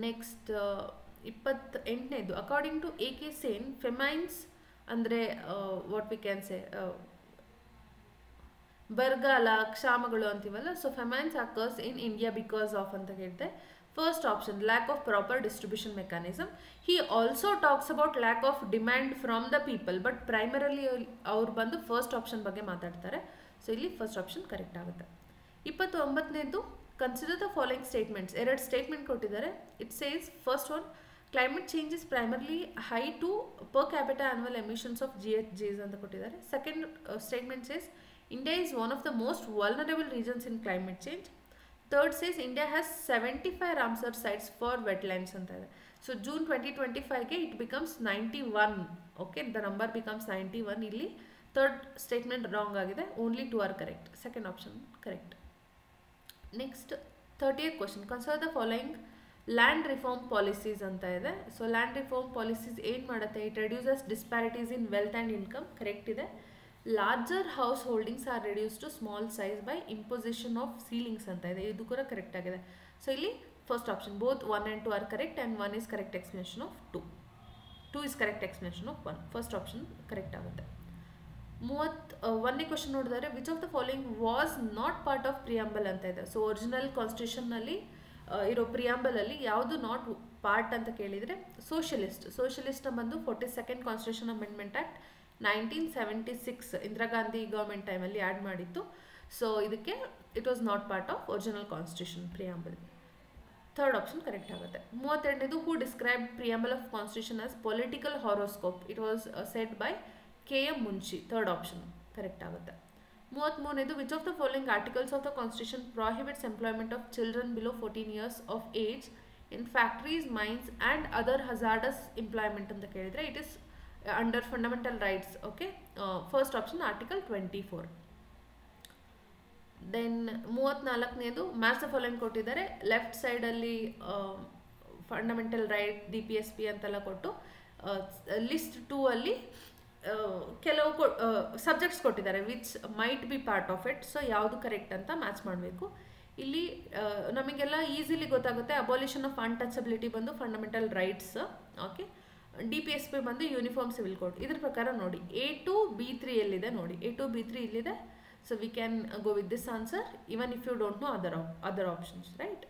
Next 28ನೇದು. According to A K Sen, famines ಅಂದರೆ ವಾಟ್ ವಿ ಕ್ಯಾನ್ ಸೇ ಬರಗಾಲ, ಕ್ಷಾಮಗಳು ಅಂತೀವಲ್ಲ. So famines occurs in India because of ಅಂತ ಹೇಳಿದೆ. First option, lack of proper distribution mechanism. He also talks about lack of demand from the people, but primarily ಅವ್ರು ಬಂದು first option ಬಗ್ಗೆ ಮಾತಾಡ್ತಾರೆ. So ಇಲ್ಲಿ ಫಸ್ಟ್ ಆಪ್ಷನ್ ಕರೆಕ್ಟ್ ಆಗುತ್ತೆ. 29ನೇದು. Consider the following statements. 2 statement ಕೊಟ್ಟಿದ್ದಾರೆ. It says first one, climate change is primarily high to per capital annual emissions of GHGs ಅಂತ ಕೊಟ್ಟಿದ್ದಾರೆ. Second statement says India is one of the most vulnerable regions in climate change. Third says India has 75 Ramsar sites for wetlands ಅಂತ ಇದೆ. So June 2025ಗೆ it becomes 91. Okay, the number becomes 91. ಇಲ್ಲಿ third statement wrong ಆಗಿದೆ. Only 2 are correct. Second option correct. Next 30th question. Consider the following land reform policies ಅಂತ ಇದೆ. So land reform policies ಏನು ಮಾಡುತ್ತೆ? It reduces disparities in wealth and income. Correct ಇದೆ. Larger house holdings are reduce to small size by imposition of ceilings ಅಂತ ಇದೆ. ಇದು ಕೂಡ correct ಆಗಿದೆ. ಸೊ ಇಲ್ಲಿ first option, both 1 and 2 are correct and 1 is correct explanation of 2. 2 is correct explanation of 1. First option correct ಆಗುತ್ತೆ. 31ನೇ question ನೋಡಿದರೆ, which of the following was not part of preamble ಅಂತ ಇದೆ. ಸೊ ಒರಿಜಿನಲ್ ಕಾನ್ಸ್ಟಿಟ್ಯೂಷನ್ನಲ್ಲಿ ಇರೋ ಪ್ರಿಯಾಂಬಲಲ್ಲಿ ಯಾವುದು not part ಅಂತ ಕೇಳಿದರೆ socialist ಬಂದು 42nd constitution amendment act 1976 Indira Gandhi government ಟೈಮಲ್ಲಿ ಆ್ಯಡ್ ಮಾಡಿತ್ತು. ಸೊ ಇದಕ್ಕೆ it was not part of original constitution preamble. Third option correct ಆಗುತ್ತೆ. 32ನೇದು. Who describe preamble of constitution as political horoscope. It was said by KM Munshi. Third option correct ಆಗುತ್ತೆ. 33ನೇದು. Which of the following articles of the constitution prohibits employment of children below 14 years of age in factories, mines and other hazardous employment ಅಂತ ಕೇಳಿದರೆ it is under fundamental rights. Okay, first option article 24. Then 34ನೇದು. Match the following ಕೊಟ್ಟಿದ್ದಾರೆ. Left ಸೈಡಲ್ಲಿ fundamental right, DPSP ಅಂತೆಲ್ಲ ಕೊಟ್ಟು list 2 ಅಲ್ಲಿ ಕೆಲವು subjects ಕೊಟ್ಟಿದ್ದಾರೆ which might be part of it. So ಯಾವುದು ಕರೆಕ್ಟ್ ಅಂತ ಮ್ಯಾಚ್ ಮಾಡಬೇಕು. ಇಲ್ಲಿ ನಮಗೆಲ್ಲ ಈಸಿಲಿ ಗೊತ್ತಾಗುತ್ತೆ. ಅಬಾಲಿಷನ್ ಆಫ್ ಅನ್ಟಚಬಿಲಿಟಿ ಬಂದು ಫಂಡಮೆಂಟಲ್ ರೈಟ್ಸ್. ಓಕೆ, DPSP ಬಂದು ಯೂನಿಫಾರ್ಮ್ ಸಿವಿಲ್ ಕೋಡ್. ಇದ್ರ ಪ್ರಕಾರ ನೋಡಿ A to B3 ಎಲ್ಲಿದೆ ನೋಡಿ. A to B3 ಇಲ್ಲಿದೆ. So we can go with this answer even if you don't know other options, right.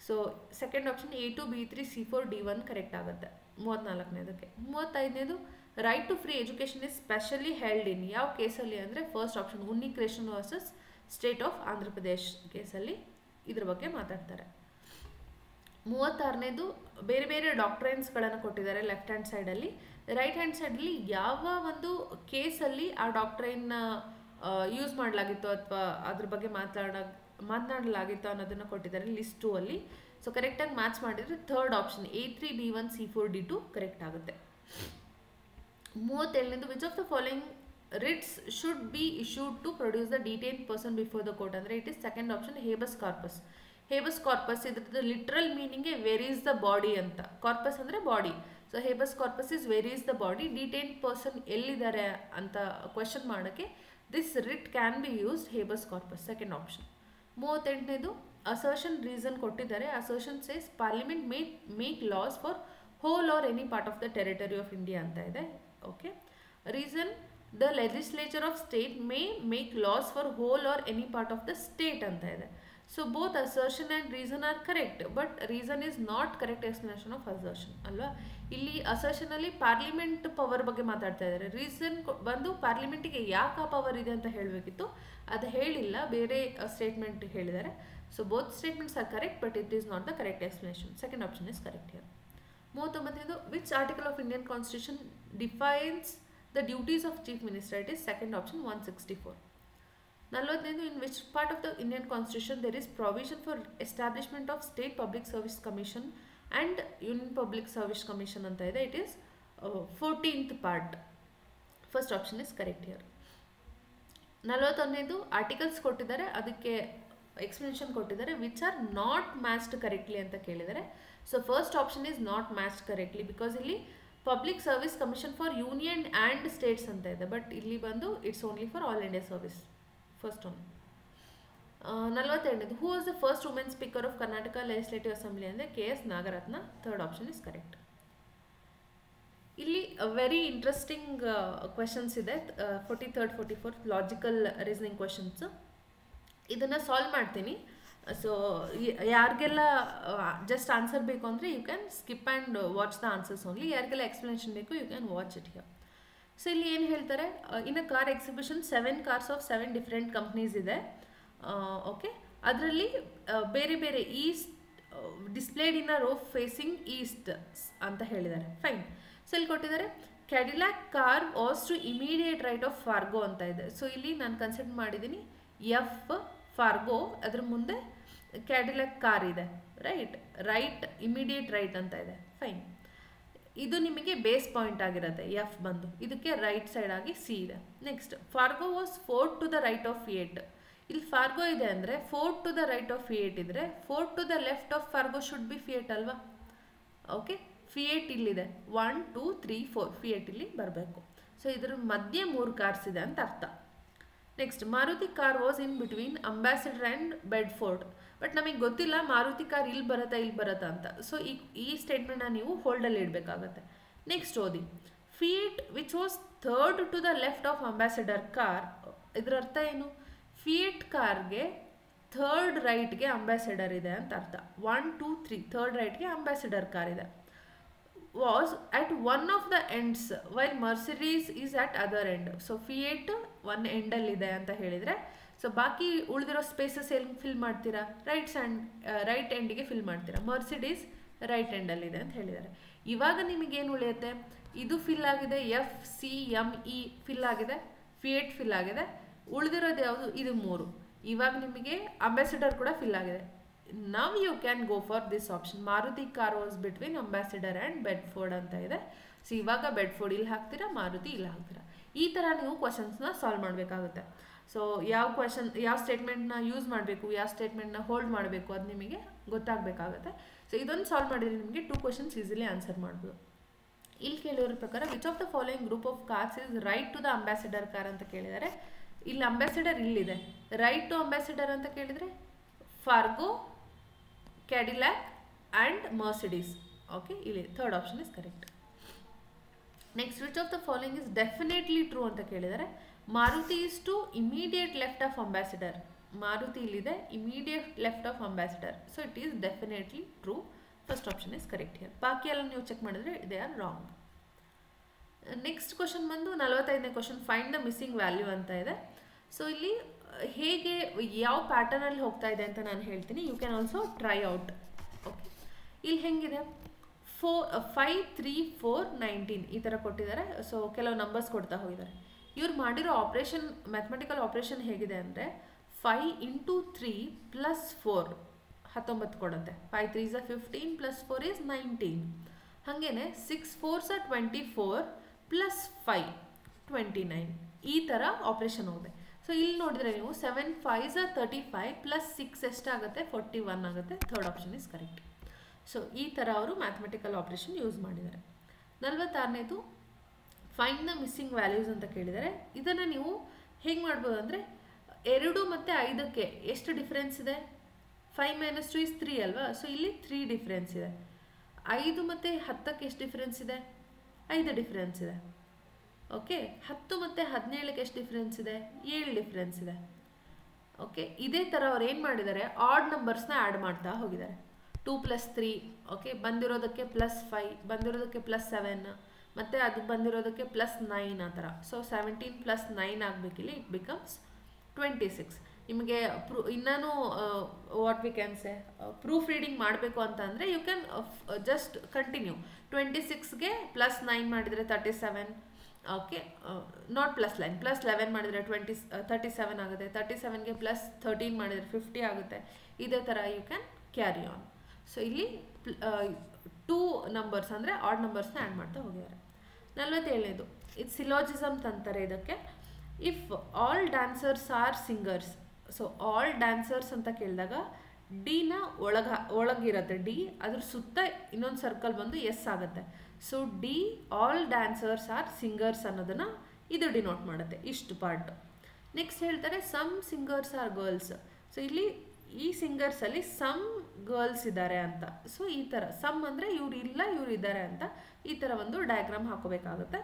So second option A to B3 C4 D1 correct ಆಗುತ್ತೆ 34ನೇದಕ್ಕೆ. 35ನೇದು. Right to free education is specially held in ಯಾವ ಕೇಸಲ್ಲಿ ಅಂದರೆ first option Unni Krishnan versus state of Andhra Pradesh ಕೇಸಲ್ಲಿ ಇದ್ರ ಬಗ್ಗೆ ಮಾತಾಡ್ತಾರೆ. 36ನೇದು. ಬೇರೆ ಬೇರೆ ಡಾಕ್ಟ್ರೈನ್ಸ್ಗಳನ್ನು ಕೊಟ್ಟಿದ್ದಾರೆ ಲೆಫ್ಟ್ ಹ್ಯಾಂಡ್ ಸೈಡಲ್ಲಿ. ರೈಟ್ ಹ್ಯಾಂಡ್ ಸೈಡಲ್ಲಿ ಯಾವ ಒಂದು ಕೇಸಲ್ಲಿ ಆ ಡಾಕ್ಟ್ರೈನ್ನ ಯೂಸ್ ಮಾಡಲಾಗಿತ್ತು ಅಥವಾ ಅದ್ರ ಬಗ್ಗೆ ಮಾತನಾಡಲಾಗಿತ್ತು ಅನ್ನೋದನ್ನು ಕೊಟ್ಟಿದ್ದಾರೆ ಲಿಸ್ಟ್ 2 ಅಲ್ಲಿ. ಸೊ ಕರೆಕ್ಟಾಗಿ ಮ್ಯಾಚ್ ಮಾಡಿದರೆ third option A3 B1 C4 D2 correct ಆಗುತ್ತೆ. 37ನೇದು. Which of the following writs should be issued to produce the detained person before the court ಅಂದರೆ it is second option habeas corpus. Habeas corpus ಇದ್ರದ್ದು literal ಮೀನಿಂಗೇ where is the body ಅಂತ. Corpus ಅಂದರೆ body. So habeas corpus is where is the body. Detained person ಎಲ್ಲಿದ್ದಾರೆ ಅಂತ question ಮಾಡೋಕ್ಕೆ this writ can be used habeas corpus. Second option. 38ನೇದು. Assertion reason ಕೊಟ್ಟಿದ್ದಾರೆ. Assertion says parliament make loss for hole R any part of the territory of India ಅಂತ ಇದೆ. Okay, reason the legislature of state May make loss for hole R any part of the state ಅಂತ ಇದೆ. So both assertion and reason are correct, but reason is not correct explanation of assertion ಅಲ್ವಾ. ಇಲ್ಲಿ ಅಸರ್ಷನಲ್ಲಿ parliament power ಬಗ್ಗೆ ಮಾತಾಡ್ತಾ ಇದ್ದಾರೆ, reason ಬಂದು ಪಾರ್ಲಿಮೆಂಟಿಗೆ ಯಾಕೆ ಆ ಪವರ್ ಇದೆ ಅಂತ ಹೇಳಬೇಕಿತ್ತು, ಅದು ಹೇಳಿಲ್ಲ, ಬೇರೆ ಸ್ಟೇಟ್ಮೆಂಟ್ ಹೇಳಿದ್ದಾರೆ. So both statements are correct, but it is not the correct explanation. Second option is correct here. 39 which article of Indian constitution defines the duties of chief minister? It is second option 164. 45 in which part of the Indian constitution there is provision for establishment of state public service commission and union public service commission anta ide. It is 14th part. First option is correct here. 41 articles ಕೊಟ್ಟಿದ್ದಾರೆ, ಅದಕ್ಕೆ explanation ಕೊಟ್ಟಿದ್ದಾರೆ which are not matched correctly ಅಂತ ಕೇಳಿದ್ದಾರೆ. So first option is not matched correctly because ಇಲ್ಲಿ public service commission for union and states ಅಂತ ಇದೆ, but ಇಲ್ಲಿ ಬಂದು it's only for all India service. First one. 42 who was the first women speaker of Karnataka legislative assembly ಅಂದರೆ KS Nagarathna. Third option is correct. ಇಲ್ಲಿ very interesting questions ಇದೆ. 43rd 44th logical reasoning questions. ಇದನ್ನು solve ಮಾಡ್ತೀನಿ. So ಯಾರಿಗೆಲ್ಲ just answer ಬೇಕು ಅಂದರೆ you can skip and watch the answers only. ಯಾರಿಗೆಲ್ಲ explanation ಬೇಕು you can watch it here. So ಇಲ್ಲಿ ಏನು ಹೇಳ್ತಾರೆ, in a car exhibition 7 cars of 7 different companies ಇದೆ. ಓಕೆ, ಅದರಲ್ಲಿ ಬೇರೆ ಬೇರೆ east displayed in a row facing east ಅಂತ ಹೇಳಿದ್ದಾರೆ. ಫೈನ್. ಸೊ ಇಲ್ಲಿ ಕೊಟ್ಟಿದ್ದಾರೆ Cadillac car was to immediate right of Fargo ಅಂತ ಇದೆ. ಸೊ ಇಲ್ಲಿ ನಾನು ಕನ್ಸಿಡರ್ ಮಾಡಿದ್ದೀನಿ ಎಫ್ ಫಾರ್ಗೋ, ಅದ್ರ ಮುಂದೆ ಕ್ಯಾಡಿಲಾಕ್ ಕಾರ್ ಇದೆ, ರೈಟ್ ಇಮಿಡಿಯೇಟ್ ರೈಟ್ ಅಂತ ಇದೆ. ಫೈನ್. ಇದು ನಿಮಗೆ ಬೇಸ್ ಪಾಯಿಂಟ್ ಆಗಿರುತ್ತೆ ಎಫ್ ಬಂದು, ಇದಕ್ಕೆ ರೈಟ್ ಸೈಡ್ ಆಗಿ ಸಿ ಇದೆ. Next, Fargo was 4 to the right of 8. ಇಲ್ಲಿ ಫಾರ್ಗೋ ಇದೆ ಅಂದರೆ 4 ಟು ದ ರೈಟ್ ಆಫ್ 8 ಇದ್ರೆ 4 to the left of Fargo should be Fiat ಅಲ್ವಾ. ಓಕೆ, ಫಿಯೇಟ್ ಇಲ್ಲಿದೆ 1 2 3 4 ಫಿಯೇಟ್ ಇಲ್ಲಿ ಬರಬೇಕು. ಸೊ ಇದ್ರ ಮಧ್ಯೆ 3 ಕಾರ್ಸ್ ಇದೆ ಅಂತ ಅರ್ಥ. Next, Maruti car was in between Ambassador and Bedford. But ನಮಗೆ ಗೊತ್ತಿಲ್ಲ ಮಾರುತಿ ಕಾರ್ ಇಲ್ಲಿ ಬರುತ್ತಾ ಅಂತ. ಸೊ ಈ ಸ್ಟೇಟ್ಮೆಂಟ್ನ ನೀವು ಹೋಲ್ಡಲ್ಲಿ ಇಡಬೇಕಾಗತ್ತೆ. ನೆಕ್ಸ್ಟ್ ಓದಿ, Fiat which was 3rd to the left of Ambassador car. ಇದರ ಅರ್ಥ ಏನು? ಫಿಯೇಟ್ ಕಾರ್ಗೆ 3rd ರೈಟ್ಗೆ ಅಂಬಾಸಿಡರ್ ಇದೆ ಅಂತ ಅರ್ಥ. 1 2 3 3rd ರೈಟ್ಗೆ ಅಂಬಾಸಿಡರ್ ಕಾರ್ ಇದೆ. Was at one of the ends while Mercedes is at other end. So Fiat one ಎಂಡಲ್ಲಿದೆ ಅಂತ ಹೇಳಿದರೆ, ಸೊ ಬಾಕಿ ಉಳಿದಿರೋ ಸ್ಪೇಸಸ್ ಎಲ್ಲಿ ಫಿಲ್ ಮಾಡ್ತೀರಾ? ರೈಟ್ ಎಂಡಿಗೆ ಫಿಲ್ ಮಾಡ್ತೀರಾ. ಮರ್ಸಿಡೀಸ್ ರೈಟ್ ಎಂಡಲ್ಲಿದೆ ಅಂತ ಹೇಳಿದ್ದಾರೆ. ಇವಾಗ ನಿಮಗೇನು ಉಳಿಯುತ್ತೆ? ಇದು ಫಿಲ್ ಆಗಿದೆ, FCME ಫಿಲ್ ಆಗಿದೆ, ಫಿಯೇಟ್ ಫಿಲ್ ಆಗಿದೆ, ಉಳಿದಿರೋದು ಯಾವುದು? ಇದು 3. ಇವಾಗ ನಿಮಗೆ ಅಂಬಾಸಿಡರ್ ಕೂಡ ಫಿಲ್ ಆಗಿದೆ. Now you can go for this option. Maruti car was between Ambassador and Bedford ಅಂತ ಇದೆ. ಸೊ ಇವಾಗ ಬೆಡ್ಫೋರ್ಡ್ ಇಲ್ಲಿ ಹಾಕ್ತೀರಾ, ಮಾರುತಿ ಇಲ್ಲಿ ಹಾಕ್ತೀರಾ. ಈ ಥರ ನೀವು ಕ್ವಶನ್ಸ್ನ ಸಾಲ್ವ್ ಮಾಡಬೇಕಾಗುತ್ತೆ. ಸೊ ಯಾವ ಸ್ಟೇಟ್ಮೆಂಟ್ನ ಯೂಸ್ ಮಾಡಬೇಕು, ಯಾವ ಸ್ಟೇಟ್ಮೆಂಟ್ನ ಹೋಲ್ಡ್ ಮಾಡಬೇಕು ಅದು ನಿಮಗೆ ಗೊತ್ತಾಗಬೇಕಾಗುತ್ತೆ. ಸೊ ಇದೊಂದು ಸಾಲ್ವ್ ಮಾಡಿದರೆ ನಿಮಗೆ 2 ಕ್ವಶನ್ಸ್ ಈಸಿಲಿ ಆನ್ಸರ್ ಮಾಡ್ಬೋದು. ಇಲ್ಲಿ ಕೇಳಿರೋ ಪ್ರಕಾರ which of the following group of cars is right to the Ambassador car ಅಂತ ಕೇಳಿದ್ದಾರೆ. ಇಲ್ಲಿ ಅಂಬಾಸಿಡರ್ ಇಲ್ಲಿದೆ, ರೈಟ್ ಟು ಅಂಬಾಸಿಡರ್ ಅಂತ ಕೇಳಿದರೆ Fargo, Cadillac and Mercedes. Okay, ಇಲ್ಲಿ third option is correct. Next, which of the following is definitely true ಅಂತ ಕೇಳಿದರೆ Maruti is to immediate left of Ambassador. Maruti ಇಲ್ಲಿದೆ, immediate left of Ambassador. So it is definitely true. First option is correct here. ಬಾಕಿ ಎಲ್ಲ ನೀವು check ಮಾಡಿದ್ರೆ they are wrong. Next question ಬಂದು 45ನೇ question, find the missing value ಅಂತ ಇದೆ. So ಇಲ್ಲಿ ಹೇಗೆ ಯಾವ ಪ್ಯಾಟರ್ನಲ್ಲಿ ಹೋಗ್ತಾ ಇದೆ ಅಂತ ನಾನು ಹೇಳ್ತೀನಿ. You can also try out. Okay, ಇಲ್ಲಿ ಹೆಂಗಿದೆ? 5 3 4 19 ಈ ಥರ ಕೊಟ್ಟಿದ್ದಾರೆ. ಸೊ ಕೆಲವು ನಂಬರ್ಸ್ ಕೊಡ್ತಾ ಹೋಗಿದ್ದಾರೆ. ಇವ್ರು ಮಾಡಿರೋ ಆಪ್ರೇಷನ್, ಮ್ಯಾಥಮೆಟಿಕಲ್ ಆಪ್ರೇಷನ್ ಹೇಗಿದೆ ಅಂದರೆ 5 × 3 + 4 19 ಕೊಡುತ್ತೆ. 5 3s are 15 + 4 is 19. ಹಾಗೇನೆ 6 4s are 24 + 5 29. ಈ ಥರ ಆಪ್ರೇಷನ್ ಹೋಗಿದೆ. ಸೊ ಇಲ್ಲಿ ನೋಡಿದರೆ ನೀವು 7 5s are 35 + 6 ಎಷ್ಟಾಗುತ್ತೆ? 41 ಆಗುತ್ತೆ. Third option is correct. So ಈ ಥರ ಅವರು ಮ್ಯಾಥಮೆಟಿಕಲ್ ಆಪ್ರೇಷನ್ ಯೂಸ್ ಮಾಡಿದ್ದಾರೆ. 46ನೇದು ಫೈಂಡ್ ದ ಮಿಸ್ಸಿಂಗ್ ವ್ಯಾಲ್ಯೂಸ್ ಅಂತ ಕೇಳಿದ್ದಾರೆ. ಇದನ್ನು ನೀವು ಹೇಗೆ ಮಾಡ್ಬೋದು ಅಂದರೆ 2 ಮತ್ತು 5ಕ್ಕೆ ಎಷ್ಟು ಡಿಫ್ರೆನ್ಸ್ ಇದೆ? 5 - 2 is 3 ಅಲ್ವಾ. ಸೊ ಇಲ್ಲಿ 3 ಡಿಫ್ರೆನ್ಸ್ ಇದೆ. 5 ಮತ್ತು 10ಕ್ಕೆ ಎಷ್ಟು ಡಿಫ್ರೆನ್ಸ್ ಇದೆ? 5 ಡಿಫ್ರೆನ್ಸ್ ಇದೆ. ಓಕೆ 10 ಮತ್ತು 17ಗೆ ಎಷ್ಟು ಡಿಫ್ರೆನ್ಸ್ ಇದೆ? 7 ಡಿಫ್ರೆನ್ಸ್ ಇದೆ. ಓಕೆ ಇದೇ ಥರ ಅವ್ರು ಏನು ಮಾಡಿದ್ದಾರೆ, ಆಡ್ ನಂಬರ್ಸ್ನ ಆ್ಯಡ್ ಮಾಡ್ತಾ ಹೋಗಿದ್ದಾರೆ. 2 + 3 ಓಕೆ ಬಂದಿರೋದಕ್ಕೆ +5 ಬಂದಿರೋದಕ್ಕೆ +7 ಮತ್ತು ಅದು ಬಂದಿರೋದಕ್ಕೆ +9 ಆ ಥರ. ಸೊ 17 + 9 ಆಗಬೇಕಿಲ್ಲಿ, ಇಟ್ ಬಿಕಮ್ಸ್ 26. ನಿಮಗೆ ಇನ್ನೂ what we can say proof reading ಮಾಡಬೇಕು ಅಂತ ಅಂದರೆ ಯು ಕ್ಯಾನ್ ಜಸ್ಟ್ ಕಂಟಿನ್ಯೂ. 26ಗೆ +9 ಮಾಡಿದರೆ 37. ಓಕೆ ನಾಟ್ +11 ಮಾಡಿದರೆ 37 ಆಗುತ್ತೆ. 37ಗೆ +13 ಮಾಡಿದರೆ 50 ಆಗುತ್ತೆ. ಇದೇ ಥರ you can carry on. So ಇಲ್ಲಿ 2 ನಂಬರ್ಸ್ ಅಂದರೆ ಆಡ್ ನಂಬರ್ಸ್ನ ಆ್ಯಡ್ ಮಾಡ್ತಾ ಹೋಗಿದ್ದಾರೆ. 47ನೇದು ಇದು ಸಿಲಾಜಿಸಮ್ಸ್ ಅಂತಾರೆ ಇದಕ್ಕೆ. If all dancers are singers. So all dancers ಅಂತ ಕೇಳಿದಾಗ ಡಿನ ಒಳಗಿರುತ್ತೆ ಡಿ, ಅದ್ರ ಸುತ್ತ ಇನ್ನೊಂದು ಸರ್ಕಲ್ ಬಂದು ಎಸ್ ಆಗುತ್ತೆ. So D all dancers are singers ಅನ್ನೋದನ್ನು ಇದು ಡಿನೋಟ್ ಮಾಡುತ್ತೆ, ಇಷ್ಟು ಪಾರ್ಟ್. ನೆಕ್ಸ್ಟ್ ಹೇಳ್ತಾರೆ some singers are girls. So ಇಲ್ಲಿ ಈ ಸಿಂಗರ್ಸಲ್ಲಿ ಸಮ್ ಗರ್ಲ್ಸ್ ಇದ್ದಾರೆ ಅಂತ. ಸೊ ಈ ಥರ ಸಮ್ ಅಂದರೆ ಇವ್ರು ಇಲ್ಲ ಇವ್ರು ಇದ್ದಾರೆ ಅಂತ ಈ ಥರ ಒಂದು ಡಯಾಗ್ರಾಮ್ ಹಾಕೋಬೇಕಾಗುತ್ತೆ.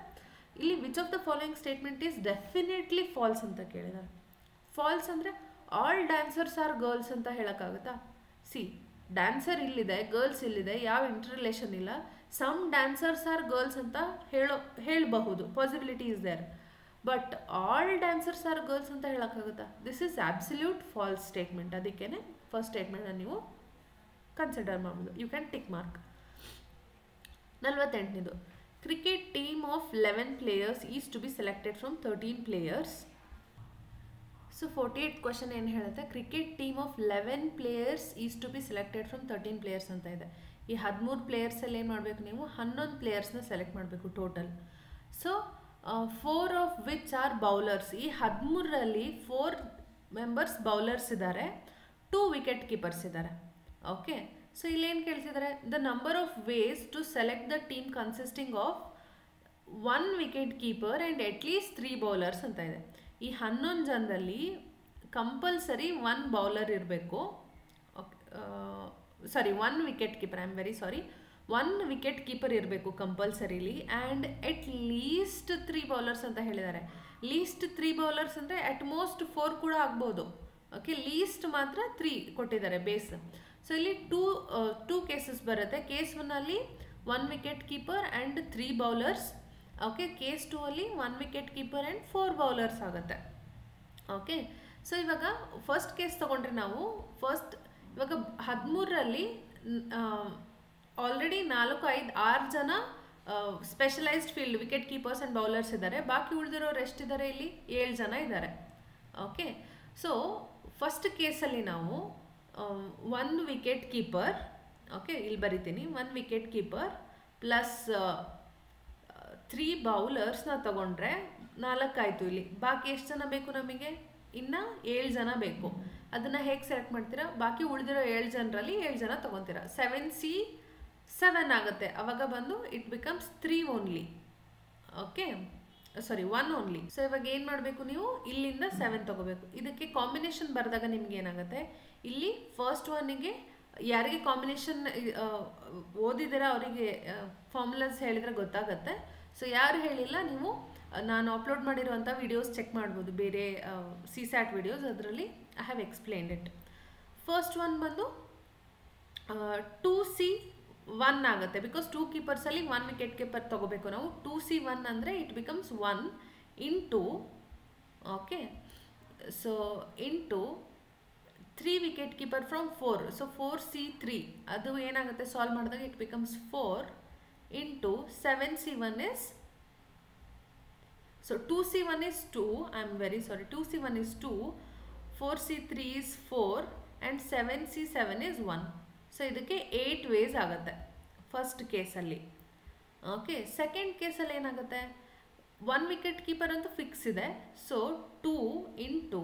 ಇಲ್ಲಿ which of the following statement is definitely false ಅಂತ ಕೇಳಿದ್ದಾರೆ. ಫಾಲ್ಸ್ ಅಂದರೆ ಆಲ್ ಡ್ಯಾನ್ಸರ್ಸ್ ಆರ್ ಗರ್ಲ್ಸ್ ಅಂತ ಹೇಳೋಕ್ಕಾಗುತ್ತಾ? ಸಿ ಡ್ಯಾನ್ಸರ್ ಇಲ್ಲಿದೆ, ಗರ್ಲ್ಸ್ ಇಲ್ಲಿದೆ, ಯಾವ ಇಂಟರ್ರಿಲೇಷನ್ ಇಲ್ಲ. ಸಮ್ ಡ್ಯಾನ್ಸರ್ಸ್ ಆರ್ ಗರ್ಲ್ಸ್ ಅಂತ ಹೇಳಬಹುದು, possibility is there. But all dancers are girls ಅಂತ ಹೇಳೋಕ್ಕಾಗುತ್ತಾ? This is absolute false statement. ಅದಕ್ಕೇ ಫಸ್ಟ್ ಸ್ಟೇಟ್ಮೆಂಟ್ನ ನೀವು ಕನ್ಸಿಡರ್ ಮಾಡ್ಬೋದು. You can tick mark. 48ನೇದು cricket team of 11 players is to be selected from 13 players. So 48 question ಏನು ಹೇಳುತ್ತೆ, cricket team of 11 players is to be selected from 13 players ಅಂತ ಇದೆ. ಈ 13 ಪ್ಲೇಯರ್ಸಲ್ಲಿ ಏನು ಮಾಡಬೇಕು ನೀವು? 11 ಪ್ಲೇಯರ್ಸ್ನ ಸೆಲೆಕ್ಟ್ ಮಾಡಬೇಕು total. So 4 of which are bowlers. ಈ 13ರಲ್ಲಿ 4 ಮೆಂಬರ್ಸ್ ಬೌಲರ್ಸ್ ಇದ್ದಾರೆ, 2 ವಿಕೆಟ್ ಕೀಪರ್ಸ್ ಇದ್ದಾರೆ. ಓಕೆ ಸೊ ಇಲ್ಲೇನು ಕೇಳ್ತಿದ್ದಾರೆ, the number of ways to select the team consisting of 1 wicket keeper and at least 3 bowlers ಅಂತ ಇದೆ. ಈ 11 ಜನರಲ್ಲಿ ಕಂಪಲ್ಸರಿ 1 ಬೌಲರ್ ಇರಬೇಕು. Sorry 1 wicket keeper, I am very sorry, 1 wicket keeper ಇರಬೇಕು compulsorily. And at list 3 bowlers ಅಂತ ಹೇಳಿದ್ದಾರೆ. Least 3 bowlers ಅಂದರೆ at most 4 ಕೂಡ ಆಗ್ಬೋದು. ಓಕೆ ಲೀಸ್ಟ್ ಮಾತ್ರ 3 ಕೊಟ್ಟಿದ್ದಾರೆ ಬೇಸ್. ಸೊ ಇಲ್ಲಿ ಟೂ ಕೇಸಸ್ ಬರುತ್ತೆ. ಕೇಸ್ 1ಅಲ್ಲಿ 1 wicket keeper and 3 bowlers. Okay case 2ಅಲ್ಲಿ 1 ವಿಕೆಟ್ ಕೀಪರ್ ಆ್ಯಂಡ್ 4 ಬೌಲರ್ಸ್ ಆಗುತ್ತೆ. ಓಕೆ ಸೊ ಇವಾಗ ಫಸ್ಟ್ ಕೇಸ್ ತೊಗೊಂಡ್ರೆ ನಾವು ಇವಾಗ 13ರಲ್ಲಿ ಆಲ್ರೆಡಿ 4, 5, 6 ಜನ specialised field wicket keepers and bowlers ಇದ್ದಾರೆ. ಬಾಕಿ ಉಳಿದಿರೋರು ಎಷ್ಟಿದ್ದಾರೆ? ಇಲ್ಲಿ 7 ಜನ ಇದ್ದಾರೆ. ಓಕೆ ಸೊ ಫಸ್ಟ್ ಕೇಸಲ್ಲಿ ನಾವು 1 ವಿಕೆಟ್ ಕೀಪರ್, ಓಕೆ ಇಲ್ಲಿ ಬರಿತೀನಿ, 1 ವಿಕೆಟ್ ಕೀಪರ್ ಪ್ಲಸ್ 3 ಬೌಲರ್ಸ್ನ ತಗೊಂಡ್ರೆ 4 ಆಯಿತು. ಇಲ್ಲಿ ಬಾಕಿ ಎಷ್ಟು ಜನ ಬೇಕು ನಮಗೆ? ಇನ್ನು 7 ಜನ ಬೇಕು. ಅದನ್ನು ಹೇಗೆ ಸೆಲೆಕ್ಟ್ ಮಾಡ್ತೀರಾ? ಬಾಕಿ ಉಳಿದಿರೋ 7 ಜನರಲ್ಲಿ 7 ಜನ ತೊಗೊತೀರಾ. 7 ಆಗುತ್ತೆ. ಅವಾಗ ಬಂದು it becomes 3 only. Okay sorry 1 only. So ಇವಾಗ ಏನು ಮಾಡಬೇಕು ನೀವು? ಇಲ್ಲಿಂದ 7 ತೊಗೋಬೇಕು. ಇದಕ್ಕೆ ಕಾಂಬಿನೇಷನ್ ಬರೆದಾಗ ನಿಮ್ಗೆ ಏನಾಗುತ್ತೆ, ಇಲ್ಲಿ ಫಸ್ಟ್ ಒನ್ನಿಗೆ ಯಾರಿಗೆ ಕಾಂಬಿನೇಷನ್ ಓದಿದ್ದೀರಾ ಅವರಿಗೆ ಫಾರ್ಮುಲಾಸ್ ಹೇಳಿದರೆ ಗೊತ್ತಾಗುತ್ತೆ. ಸೊ ಯಾರು ಹೇಳಿಲ್ಲ ನೀವು ನಾನು ಅಪ್ಲೋಡ್ ಮಾಡಿರುವಂಥ ವಿಡಿಯೋಸ್ ಚೆಕ್ ಮಾಡ್ಬೋದು, ಬೇರೆ CSAT ವಿಡಿಯೋಸ್, ಅದರಲ್ಲಿ I have explained it. First one ಬಂದು 2C1 ಆಗುತ್ತೆ. ಬಿಕಾಸ್ 2 ಕೀಪರ್ಸಲ್ಲಿ 1 ವಿಕೆಟ್ ಕೀಪರ್ ತೊಗೋಬೇಕು ನಾವು. 2C1 ಅಂದರೆ it becomes 1 into, okay so into 3 wicket keeper from 4. So 4C3 ಅದು ಏನಾಗುತ್ತೆ ಸಾಲ್ವ್ ಮಾಡಿದಾಗ it becomes 4 into 7C1 is, so 2C1 is 2, I am very sorry, 2C1 is 2, 4C3 is 4 and 7C7 is 1. So ಇದಕ್ಕೆ 8 ways ಆಗುತ್ತೆ first ಕೇಸಲ್ಲಿ. Okay second ಕೇಸಲ್ಲಿ ಏನಾಗುತ್ತೆ, 1 wicket keeper ಅಂತೂ fix ಇದೆ. ಸೊ 2 ಇಂಟು,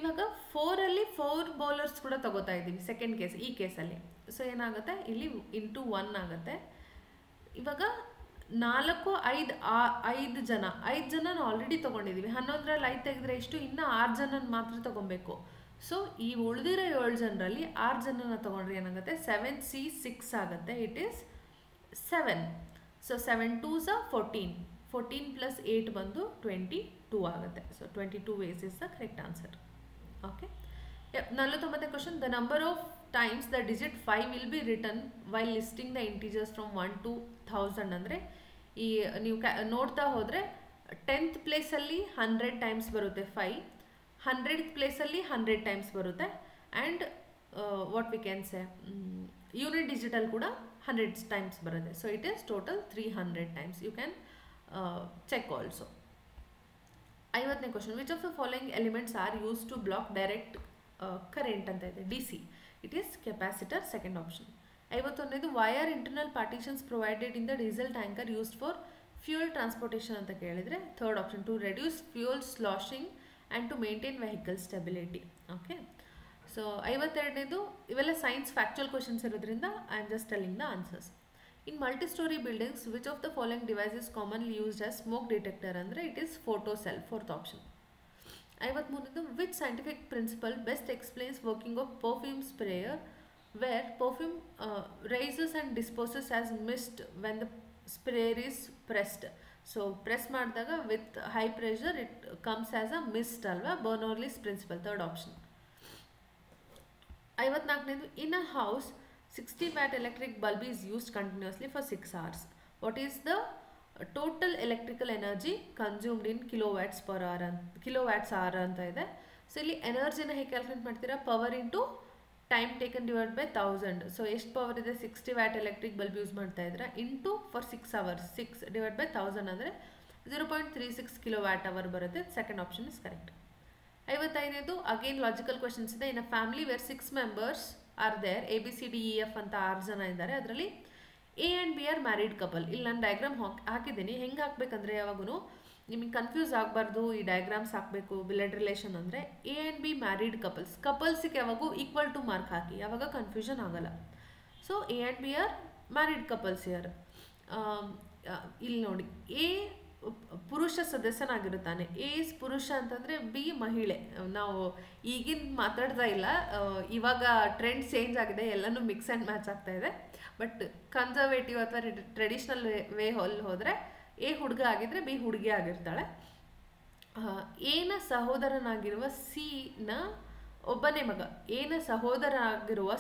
ಇವಾಗ 4ಅಲ್ಲಿ 4 ಬೌಲರ್ಸ್ ಕೂಡ ತಗೋತಾ ಇದ್ದೀವಿ ಸೆಕೆಂಡ್ ಕೇಸ್, ಈ ಕೇಸಲ್ಲಿ. ಸೊ ಏನಾಗುತ್ತೆ ಇಲ್ಲಿ ಇಂಟು 1 ಆಗುತ್ತೆ. ಇವಾಗ 4, 5 ಜನ ಆಲ್ರೆಡಿ ತೊಗೊಂಡಿದ್ದೀವಿ. 11ರಲ್ಲಿ 5 ತೆಗೆದ್ರೆ ಎಷ್ಟು? ಇನ್ನು 6 ಜನ ಮಾತ್ರ ತೊಗೊಬೇಕು. ಸೊ ಈ ಉಳಿದಿರೋ 7 ಜನರಲ್ಲಿ 6 ಜನನ ತೊಗೊಂಡ್ರೆ ಏನಾಗುತ್ತೆ, 7C6 ಆಗುತ್ತೆ. It is 7. So 7 2s are 14. 14 plus 8 ಬಂದು 22 ಆಗುತ್ತೆ. So 22 ways is the correct answer. Okay, 49ನೇ question, the number of times the digit 5 will be return while listing the integers from 1 to 1000. ಅಂದರೆ ಈ ನೀವು ನೋಡ್ತಾ ಹೋದರೆ 10th ಪ್ಲೇಸಲ್ಲಿ 100 ಟೈಮ್ಸ್ ಬರುತ್ತೆ 5, 100th ಪ್ಲೇಸಲ್ಲಿ 100 ಟೈಮ್ಸ್ ಬರುತ್ತೆ, and what we can say unit digital ಕೂಡ 100 ಟೈಮ್ಸ್ ಬರುತ್ತೆ. So it is total 300 times. You can check also. 50ನೇ question, which of the following elements are use to block direct current ಅಂತ ಇದೆ, D C. It is capacitor, second option. 51ನೇದು, why are internal partitions provided in the diesel tanker used for fuel transportation ಅಂತ ಕೇಳಿದರೆ, third option, to reduce fuel sloshing and to maintain vehicle stability. Okay, so 52ನೇದು, ಇವೆಲ್ಲ science factual questions ಇರೋದ್ರಿಂದ I am just telling the answers. In multistorey buildings which of the following device is commonly used as smoke detector ಅಂದರೆ it is photo cell, fourth option. 53ನೇದು, which scientific principle best explains working of perfume sprayer where perfume rises and disposes as mist when the sprayer is pressed. So press ಮಾಡಿದಾಗ with high pressure it comes as a mist ಅಲ್ವಾ, Bernoulli's principle, third option. 54ನೇದು, in a house 60 watt electric bulb is used continuously for 6 hours. What is the total electrical energy consumed in kilowatts per hour? Kilowatts hour ಅಂತ ಇದೆ. So ಇಲ್ಲಿ ಎನರ್ಜಿನ ಹೇಗೆ calculate ಮಾಡ್ತೀರಾ, power into time taken divide by 1000. So ಎಷ್ಟು power ಇದೆ, 60 watt electric bulb use ಮಾಡ್ತಾ ಇದ್ರೆ into for 6 hours, 6 divide by 1000 ಅಂದರೆ 0.36 kWh ಬರುತ್ತೆ. Second option is correct. 55ನೇದು, ಅಗೇನ್ ಲಾಜಿಕಲ್ ಕ್ವಶನ್ಸ್ ಇದೆ. In a family where 6 members are there, A B C D E F ಅಂತ 6 ಜನ ಇದ್ದಾರೆ, ಅದರಲ್ಲಿ A and B are married couple. ಇಲ್ಲಿ ನಾನು ಡಯಾಗ್ರಾಮ್ ಹಾಕಿದ್ದೀನಿ. ಹೆಂಗೆ ಹಾಕಬೇಕಂದ್ರೆ ಯಾವಾಗೂ ನಿಮಗೆ ಕನ್ಫ್ಯೂಸ್ ಆಗಬಾರ್ದು, ಈ ಡಯಾಗ್ರಾಮ್ಸ್ ಹಾಕಬೇಕು ಬ್ಲಡ್ ರಿಲೇಷನ್ ಅಂದರೆ A and B married couples, ಕಪಲ್ಸಿಗೆ ಯಾವಾಗೂ ಈಕ್ವಲ್ ಟು ಮಾರ್ಕ್ ಹಾಕಿ, ಯಾವಾಗ ಕನ್ಫ್ಯೂಷನ್ ಆಗಲ್ಲ. So A and B are married couples here. ಇಲ್ಲಿ ನೋಡಿ, ಎ ಪುರುಷ ಸದಸ್ಯನಾಗಿರುತ್ತಾನೆ, ಎ ಇಸ್ ಪುರುಷ ಅಂತಂದರೆ ಬಿ ಮಹಿಳೆ. ನಾವು ಈಗಿನ ಮಾತಾಡ್ತಾ ಇಲ್ಲ, ಇವಾಗ ಟ್ರೆಂಡ್ ಚೇಂಜ್ ಆಗಿದೆ, ಎಲ್ಲನೂ ಮಿಕ್ಸ್ ಆ್ಯಂಡ್ ಮ್ಯಾಚ್ ಆಗ್ತಾ ಇದೆ. ಬಟ್ ಕನ್ಸರ್ವೇಟಿವ್ ಅಥವಾ ಟ್ರೆಡಿಷ್ನಲ್ ವೇ ಹೋದರೆ ಎ ಹುಡುಗ ಆಗಿದ್ರೆ ಬಿ ಹುಡುಗಿ ಆಗಿರ್ತಾಳೆ. ಎನ ಸಹೋದರನಾಗಿರುವ ಸಿನ ಒಬ್ಬನೇ ಮಗ, ಎನ ಸಹೋದರ ಆಗಿರುವ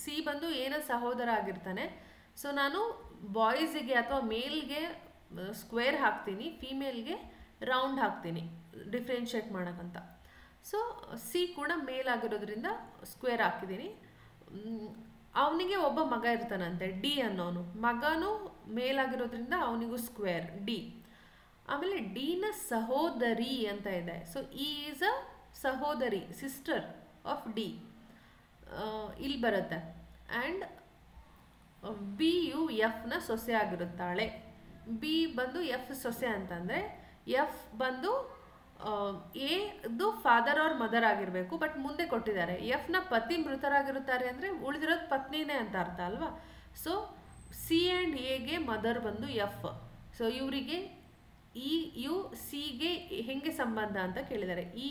ಸಿ ಬಂದು ಎನ ಸಹೋದರ ಆಗಿರ್ತಾನೆ. ಸೊ ನಾನು ಬಾಯ್ಸಿಗೆ ಅಥವಾ ಮೇಲ್ಗೆ ಸ್ಕ್ವೇರ್ ಹಾಕ್ತೀನಿ, ಫೀಮೇಲ್ಗೆ ರೌಂಡ್ ಹಾಕ್ತೀನಿ ಡಿಫ್ರೆನ್ಷಿಯೇಟ್ ಮಾಡೋಕ್ಕಂತ. ಸೊ ಸಿ ಕೂಡ ಮೇಲ್ ಆಗಿರೋದ್ರಿಂದ ಸ್ಕ್ವೇರ್ ಹಾಕಿದ್ದೀನಿ. ಅವನಿಗೆ ಒಬ್ಬ ಮಗ ಇರ್ತಾನಂತೆ, ಡಿ ಅನ್ನೋನು, ಮಗನೂ ಮೇಲಾಗಿರೋದ್ರಿಂದ ಅವನಿಗೂ ಸ್ಕ್ವೇರ್ ಡಿ. ಆಮೇಲೆ ಡಿನ ಸಹೋದರಿ ಅಂತ ಇದೆ. ಸೊ ಈ ಈಸ್ ಅ ಸಹೋದರಿ, ಸಿಸ್ಟರ್ ಆಫ್ ಡಿ ಇಲ್ಲಿ ಬರುತ್ತೆ. ಆ್ಯಂಡ್ ಬಿ ಯು ಎಫ್ನ ಸೊಸೆ ಆಗಿರುತ್ತಾಳೆ. ಬಿ ಬಂದು ಎಫ್ ಸೊಸೆ ಅಂತಂದರೆ ಎಫ್ ಬಂದು ಎದು ಫಾದರ್ ಅವ್ರ ಮದರ್ ಆಗಿರಬೇಕು, ಬಟ್ ಮುಂದೆ ಕೊಟ್ಟಿದ್ದಾರೆ ಎಫ್ನ ಪತಿ ಮೃತರಾಗಿರುತ್ತಾರೆ ಅಂದರೆ ಉಳಿದಿರೋದು ಪತ್ನಿನೇ ಅಂತ ಅರ್ಥ ಅಲ್ವಾ. ಸೊ ಸಿ ಆ್ಯಂಡ್ ಎಗೆ ಮದರ್ ಬಂದು ಎಫ್. ಸೊ ಇವರಿಗೆ ಇ ಯು ಸಿಗೆ ಹೆಂಗೆ ಸಂಬಂಧ ಅಂತ ಕೇಳಿದ್ದಾರೆ, ಇ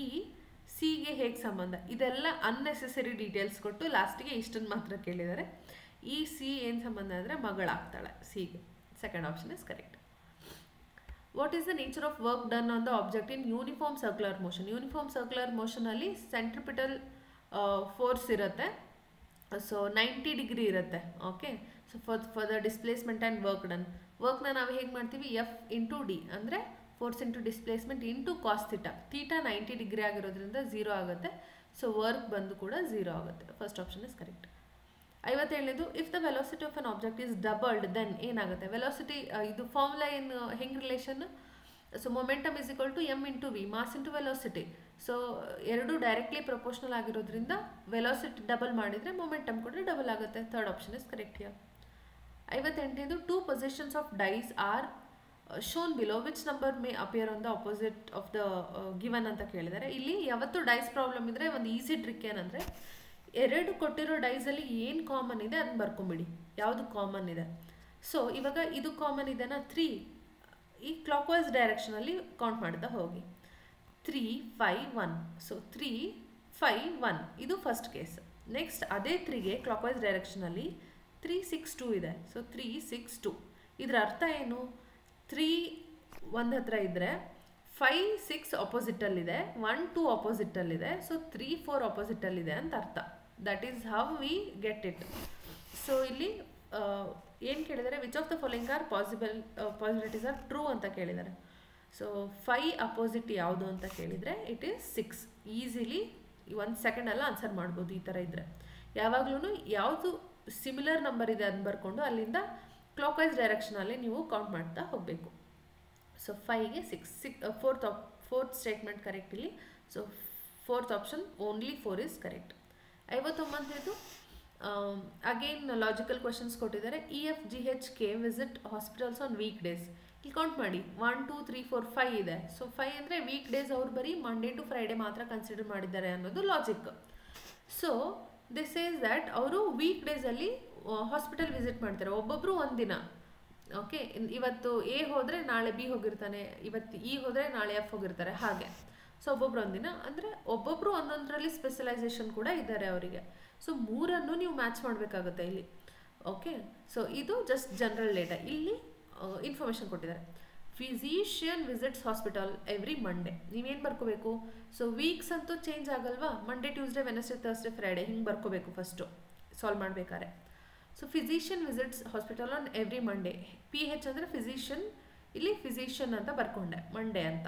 ಸಿಗೆ ಹೇಗೆ ಸಂಬಂಧ, ಇದೆಲ್ಲ ಅನ್ನೆಸೆಸರಿ ಡೀಟೇಲ್ಸ್ ಕೊಟ್ಟು ಲಾಸ್ಟಿಗೆ ಇಷ್ಟನ್ನು ಮಾತ್ರ ಕೇಳಿದ್ದಾರೆ. ಈ ಸಿ ಏನು ಸಂಬಂಧ ಅಂದರೆ ಮಗಳಾಗ್ತಾಳೆ ಸಿಗೆ. Second option is correct. What is the nature of work done on the object in uniform circular motion? Uniform circular ಮೋಷನಲ್ಲಿ ಸೆಂಟ್ರಿಪಿಟಲ್ ಫೋರ್ಸ್ ಇರುತ್ತೆ. ಸೊ 90 ಡಿಗ್ರಿ ಇರುತ್ತೆ. Okay, so for the displacement and work done, ವರ್ಕ್ನ ನಾವು ಹೇಗೆ ಮಾಡ್ತೀವಿ, F into D ಅಂದರೆ force into displacement into cos theta. Theta 90 degree ಆಗಿರೋದ್ರಿಂದ 0 ಆಗುತ್ತೆ. ಸೊ ವರ್ಕ್ ಬಂದು ಕೂಡ 0 ಆಗುತ್ತೆ. First option is correct. 57ನೇದು, if the velocity of an object is doubled then ಏನಾಗುತ್ತೆ? ವೆಲಾಸಿಟಿ ಇದು ಫಾರ್ಮುಲಾ ಏನು, ಹೆಂಗೆ relation? So momentum is equal to M into V, mass into velocity. So ಎರಡು ಡೈರೆಕ್ಟ್ಲಿ ಪ್ರಪೋರ್ಷನಲ್ ಆಗಿರೋದ್ರಿಂದ velocity double ಮಾಡಿದರೆ momentum ಕೂಡ double ಆಗುತ್ತೆ. Third option is correct here. 58ನೇದು, 2 positions of dice are shown below, which number may appear on the opposite of the given ಅಂತ ಕೇಳಿದ್ದಾರೆ. ಇಲ್ಲಿ ಯಾವತ್ತು ಡೈಸ್ ಪ್ರಾಬ್ಲಮ್ ಇದ್ದರೆ ಒಂದು ಈಸಿ ಟ್ರಿಕ್ ಏನಂದರೆ, ಎರಡು ಕೊಟ್ಟಿರೋ ಡೈಸಲ್ಲಿ ಏನು ಕಾಮನ್ ಇದೆ ಅದನ್ನ ಬರ್ಕೊಂಬಿಡಿ, ಯಾವುದು ಕಾಮನ್ ಇದೆ. ಸೊ ಇವಾಗ ಇದು ಕಾಮನ್ ಇದೆನಾ, 3, ಈ ಕ್ಲಾಕ್ ವೈಸ್ ಡೈರೆಕ್ಷನಲ್ಲಿ ಕೌಂಟ್ ಮಾಡ್ತಾ ಹೋಗಿ. 3, 5, 1. ಸೊ 3, 5, 1 ಇದು ಫಸ್ಟ್ ಕೇಸ್. ನೆಕ್ಸ್ಟ್ ಅದೇ 3ಗೆ ಕ್ಲಾಕ್ ವೈಸ್ ಡೈರೆಕ್ಷನಲ್ಲಿ 3, 6, 2 ಇದೆ. ಸೊ 3, 6, 2. ಇದರ ಅರ್ಥ ಏನು? 3 ಒಂದು ಹತ್ರ ಇದ್ದರೆ 5 6 ಆಪೋಸಿಟಲ್ಲಿದೆ, 1 2 ಆಪೋಸಿಟಲ್ಲಿದೆ, ಸೊ 3 4 ಆಪೋಸಿಟಲ್ಲಿದೆ ಅಂತ ಅರ್ಥ. That is how we get it. So ಇಲ್ಲಿ ಏನು ಕೇಳಿದ್ದಾರೆ, which of the following R possibilities R true ಅಂತ ಕೇಳಿದ್ದಾರೆ. ಸೊ 5 ಅಪೋಸಿಟ್ ಯಾವುದು ಅಂತ ಕೇಳಿದರೆ ಇಟ್ ಈಸ್ 6. ಈಸಿಲಿ 1 ಸೆಕೆಂಡಲ್ಲ ಆನ್ಸರ್ ಮಾಡ್ಬೋದು. ಈ ಥರ ಇದ್ದರೆ ಯಾವಾಗಲೂ ಯಾವುದು ಸಿಮಿಲರ್ ನಂಬರ್ ಇದೆ ಅದನ್ನ ಬರ್ಕೊಂಡು ಅಲ್ಲಿಂದ ಕ್ಲಾಕ್ ವೈಸ್ ಡೈರೆಕ್ಷನಲ್ಲಿ ನೀವು ಕೌಂಟ್ ಮಾಡ್ತಾ ಹೋಗಬೇಕು. ಸೊ 5ಗೆ 6 ಫೋರ್ತ್ ಸ್ಟೇಟ್ಮೆಂಟ್ ಕರೆಕ್ಟ್ ಇಲ್ಲಿ. So fourth option only 4 is correct. 59ನೇದು ಅಗೇನ್ ಲಾಜಿಕಲ್ ಕ್ವಶನ್ಸ್ ಕೊಟ್ಟಿದ್ದಾರೆ. EFGHK visit hospitals on weekdays. ಇಲ್ಲಿ ಕೌಂಟ್ ಮಾಡಿ 1 2 3 4 5 ಇದೆ. ಸೊ 5 ಅಂದರೆ ವೀಕ್ ಡೇಸ್ ಅವ್ರು ಬರೀ ಮಂಡೇ ಟು ಫ್ರೈಡೇ ಮಾತ್ರ ಕನ್ಸಿಡರ್ ಮಾಡಿದ್ದಾರೆ ಅನ್ನೋದು logic. So this is that ಅವರು ವೀಕ್ ಡೇಸಲ್ಲಿ ಹಾಸ್ಪಿಟಲ್ ವಿಸಿಟ್ ಮಾಡ್ತಾರೆ, ಒಬ್ಬೊಬ್ಬರು ಒಂದಿನ. ಓಕೆ, ಇವತ್ತು ಎ ಹೋದರೆ ನಾಳೆ ಬಿ ಹೋಗಿರ್ತಾನೆ, ಇವತ್ತು ಇ ಹೋದರೆ ನಾಳೆ ಎಫ್ ಹೋಗಿರ್ತಾರೆ, ಹಾಗೆ. ಸೊ ಒಬ್ಬೊಬ್ರು ಒಂದಿನ ಅಂದರೆ ಒಬ್ಬೊಬ್ಬರು ಒಂದೊಂದರಲ್ಲಿ ಸ್ಪೆಷಲೈಸೇಷನ್ ಕೂಡ ಇದ್ದಾರೆ ಅವರಿಗೆ. ಸೊ ಮೂರನ್ನು ನೀವು ಮ್ಯಾಚ್ ಮಾಡಬೇಕಾಗುತ್ತೆ ಇಲ್ಲಿ. ಓಕೆ, ಸೊ ಇದು ಜಸ್ಟ್ ಜನರಲ್ ಡೇಟಾ. ಇಲ್ಲಿ ಇನ್ಫಾರ್ಮೇಷನ್ ಕೊಟ್ಟಿದ್ದಾರೆ. Physician visits hospital every Monday. ನೀವೇನು ಬರ್ಕೋಬೇಕು? ಸೊ ವೀಕ್ಸ್ ಅಂತೂ ಚೇಂಜ್ ಆಗಲ್ವಾ, Monday Tuesday Wednesday Thursday Friday ಹಿಂಗೆ ಬರ್ಕೋಬೇಕು ಫಸ್ಟು ಸಾಲ್ವ್ ಮಾಡಬೇಕಾದ್ರೆ. So physician visits hospital on every Monday. PH ಅಂದರೆ ಫಿಸಿಷಿಯನ್, ಇಲ್ಲಿ ಫಿಸಿಷಿಯನ್ ಅಂತ ಬರ್ಕೊಂಡೆ, ಮಂಡೇ ಅಂತ.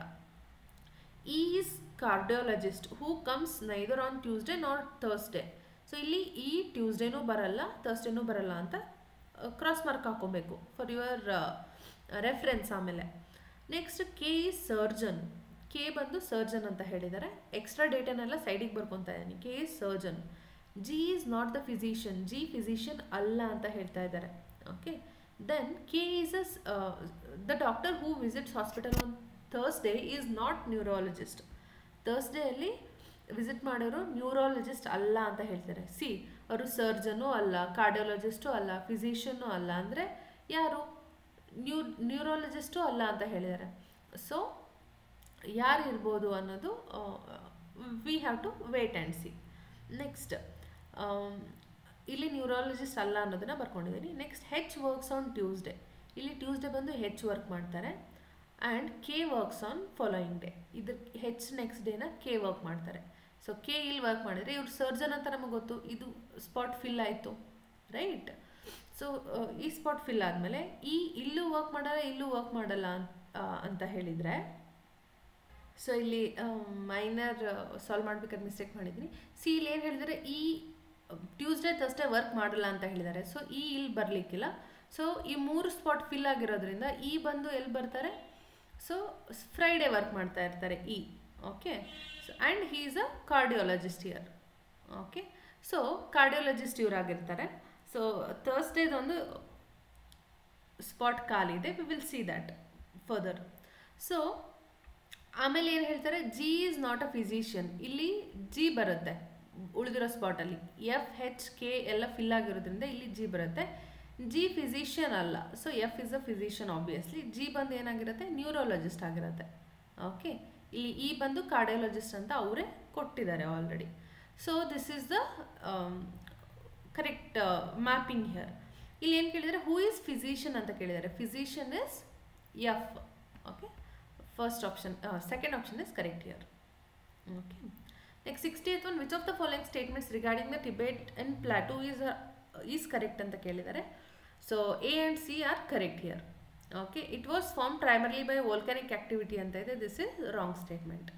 Is cardiologist who comes neither on Tuesday not Thursday. So ಇಲ್ಲಿ ಈ ಟ್ಯೂಸ್ಡೇನೂ ಬರಲ್ಲ ಥರ್ಸ್ಡೇನೂ ಬರಲ್ಲ ಅಂತ cross mark ಹಾಕೊಬೇಕು for your reference. ಆಮೇಲೆ next K is surgeon. K ಬಂದು ಸರ್ಜನ್ ಅಂತ ಹೇಳಿದ್ದಾರೆ. ಎಕ್ಸ್ಟ್ರಾ ಡೇಟನೆಲ್ಲ ಸೈಡಿಗೆ ಬರ್ಕೊತಾ ಇದ್ದೀನಿ. K is surgeon. G is not the physician. G physician ಅಲ್ಲ ಅಂತ ಹೇಳ್ತಾ ಇದ್ದಾರೆ. Okay, then K is the doctor who visits hospital on Thursday is not neurologist. ಥರ್ಸ್ಡೇಯಲ್ಲಿ ವಿಸಿಟ್ ಮಾಡೋರು ನ್ಯೂರಾಲಜಿಸ್ಟ್ ಅಲ್ಲ ಅಂತ ಹೇಳ್ತಾರೆ. ಸಿ, ಅವರು ಸರ್ಜನು ಅಲ್ಲ, ಕಾರ್ಡಿಯಾಲಜಿಸ್ಟು ಅಲ್ಲ, ಫಿಸಿಷಿಯನ್ನು ಅಲ್ಲ, ಅಂದರೆ ಯಾರು? ನ್ಯೂರಾಲಜಿಸ್ಟು ಅಲ್ಲ ಅಂತ ಹೇಳಿದ್ದಾರೆ. ಸೊ ಯಾರು ಇರ್ಬೋದು ಅನ್ನೋದು we have to wait and see. Next ಇಲ್ಲಿ ನ್ಯೂರಾಲಜಿಸ್ಟ್ ಅಲ್ಲ ಅನ್ನೋದನ್ನು ಬರ್ಕೊಂಡಿದ್ದೀನಿ. Next H works on Tuesday. ಇಲ್ಲಿ ಟ್ಯೂಸ್ಡೇ ಬಂದು ಹೆಚ್ ವರ್ಕ್ ಮಾಡ್ತಾರೆ. And K works on following day. ಇದು ಹೆಚ್ ನೆಕ್ಸ್ಟ್ ಡೇನ ಕೆ ವರ್ಕ್ ಮಾಡ್ತಾರೆ. ಸೊ ಕೆ ಇಲ್ಲಿ ವರ್ಕ್ ಮಾಡಿದರೆ ಇವ್ರು ಸರ್ಜನ್ ಅಂತ ನಮಗೆ ಗೊತ್ತು, ಇದು ಸ್ಪಾಟ್ ಫಿಲ್ ಆಯಿತು, ರೈಟ್? ಸೊ ಈ ಸ್ಪಾಟ್ ಫಿಲ್ ಆದಮೇಲೆ ಇಲ್ಲೂ ವರ್ಕ್ ಮಾಡಲ್ಲ, ಇಲ್ಲೂ ವರ್ಕ್ ಮಾಡಲ್ಲ ಅಂತ ಹೇಳಿದರೆ, ಸೊ ಇಲ್ಲಿ ಮೈನರ್ ಸಾಲ್ವ್ ಮಾಡಬೇಕಾದ್ರೆ ಮಿಸ್ಟೇಕ್ ಮಾಡಿದ್ದೀನಿ. ಸಿ ಇಲ್ಲಿ ಏನು ಹೇಳಿದರೆ, ಈ ಟ್ಯೂಸ್ಡೇ ಥರ್ಸ್ಡೇ ವರ್ಕ್ ಮಾಡಲ್ಲ ಅಂತ ಹೇಳಿದ್ದಾರೆ. ಸೊ ಇಲ್ಲಿ ಬರಲಿಕ್ಕಿಲ್ಲ. ಸೊ ಈ 3 ಸ್ಪಾಟ್ ಫಿಲ್ ಆಗಿರೋದ್ರಿಂದ ಈ ಬಂದು ಎಲ್ಲಿ ಬರ್ತಾರೆ? ಸೊ ಫ್ರೈಡೇ ವರ್ಕ್ ಮಾಡ್ತಾ ಇರ್ತಾರೆ ಈ. Okay, so and he is a cardiologist here. Okay, so cardiologist ಇವರಾಗಿರ್ತಾರೆ. ಸೊ ಥರ್ಸ್ಡೇದೊಂದು ಸ್ಪಾಟ್ ಖಾಲಿದೆ, we will see that further. So ಆಮೇಲೆ ಏನು ಹೇಳ್ತಾರೆ, G is not a physician. ಇಲ್ಲಿ ಜಿ ಬರುತ್ತೆ ಉಳಿದಿರೋ ಸ್ಪಾಟಲ್ಲಿ. ಎಫ್ ಹೆಚ್ ಕೆ ಎಲ್ಲ ಫಿಲ್ ಆಗಿರೋದ್ರಿಂದ ಇಲ್ಲಿ ಜಿ ಬರುತ್ತೆ. ಜಿ ಫಿಸಿಷಿಯನ್ ಅಲ್ಲ. So F is a physician obviously. G ಬಂದು ಏನಾಗಿರುತ್ತೆ? ನ್ಯೂರಾಲಜಿಸ್ಟ್ ಆಗಿರುತ್ತೆ. ಓಕೆ, ಇಲ್ಲಿ ಇ ಬಂದು ಕಾರ್ಡಿಯಾಲಜಿಸ್ಟ್ ಅಂತ ಅವರೇ ಕೊಟ್ಟಿದ್ದಾರೆ already. So this is the correct mapping here. ಇಲ್ಲಿ ಏನು ಕೇಳಿದರೆ, ಹೂ ಈಸ್ ಫಿಸಿಷಿಯನ್ ಅಂತ ಕೇಳಿದ್ದಾರೆ. Physician is F. Okay, first option, second option is correct here. Okay, next 60th one, which of the following statements regarding the Tibet and plateau is correct ಅಂತ ಕೇಳಿದ್ದಾರೆ. So A and C are correct here. Okay, it was form primarily by volcanic activity ಅಂತ ಇದೆ. This is wrong statement.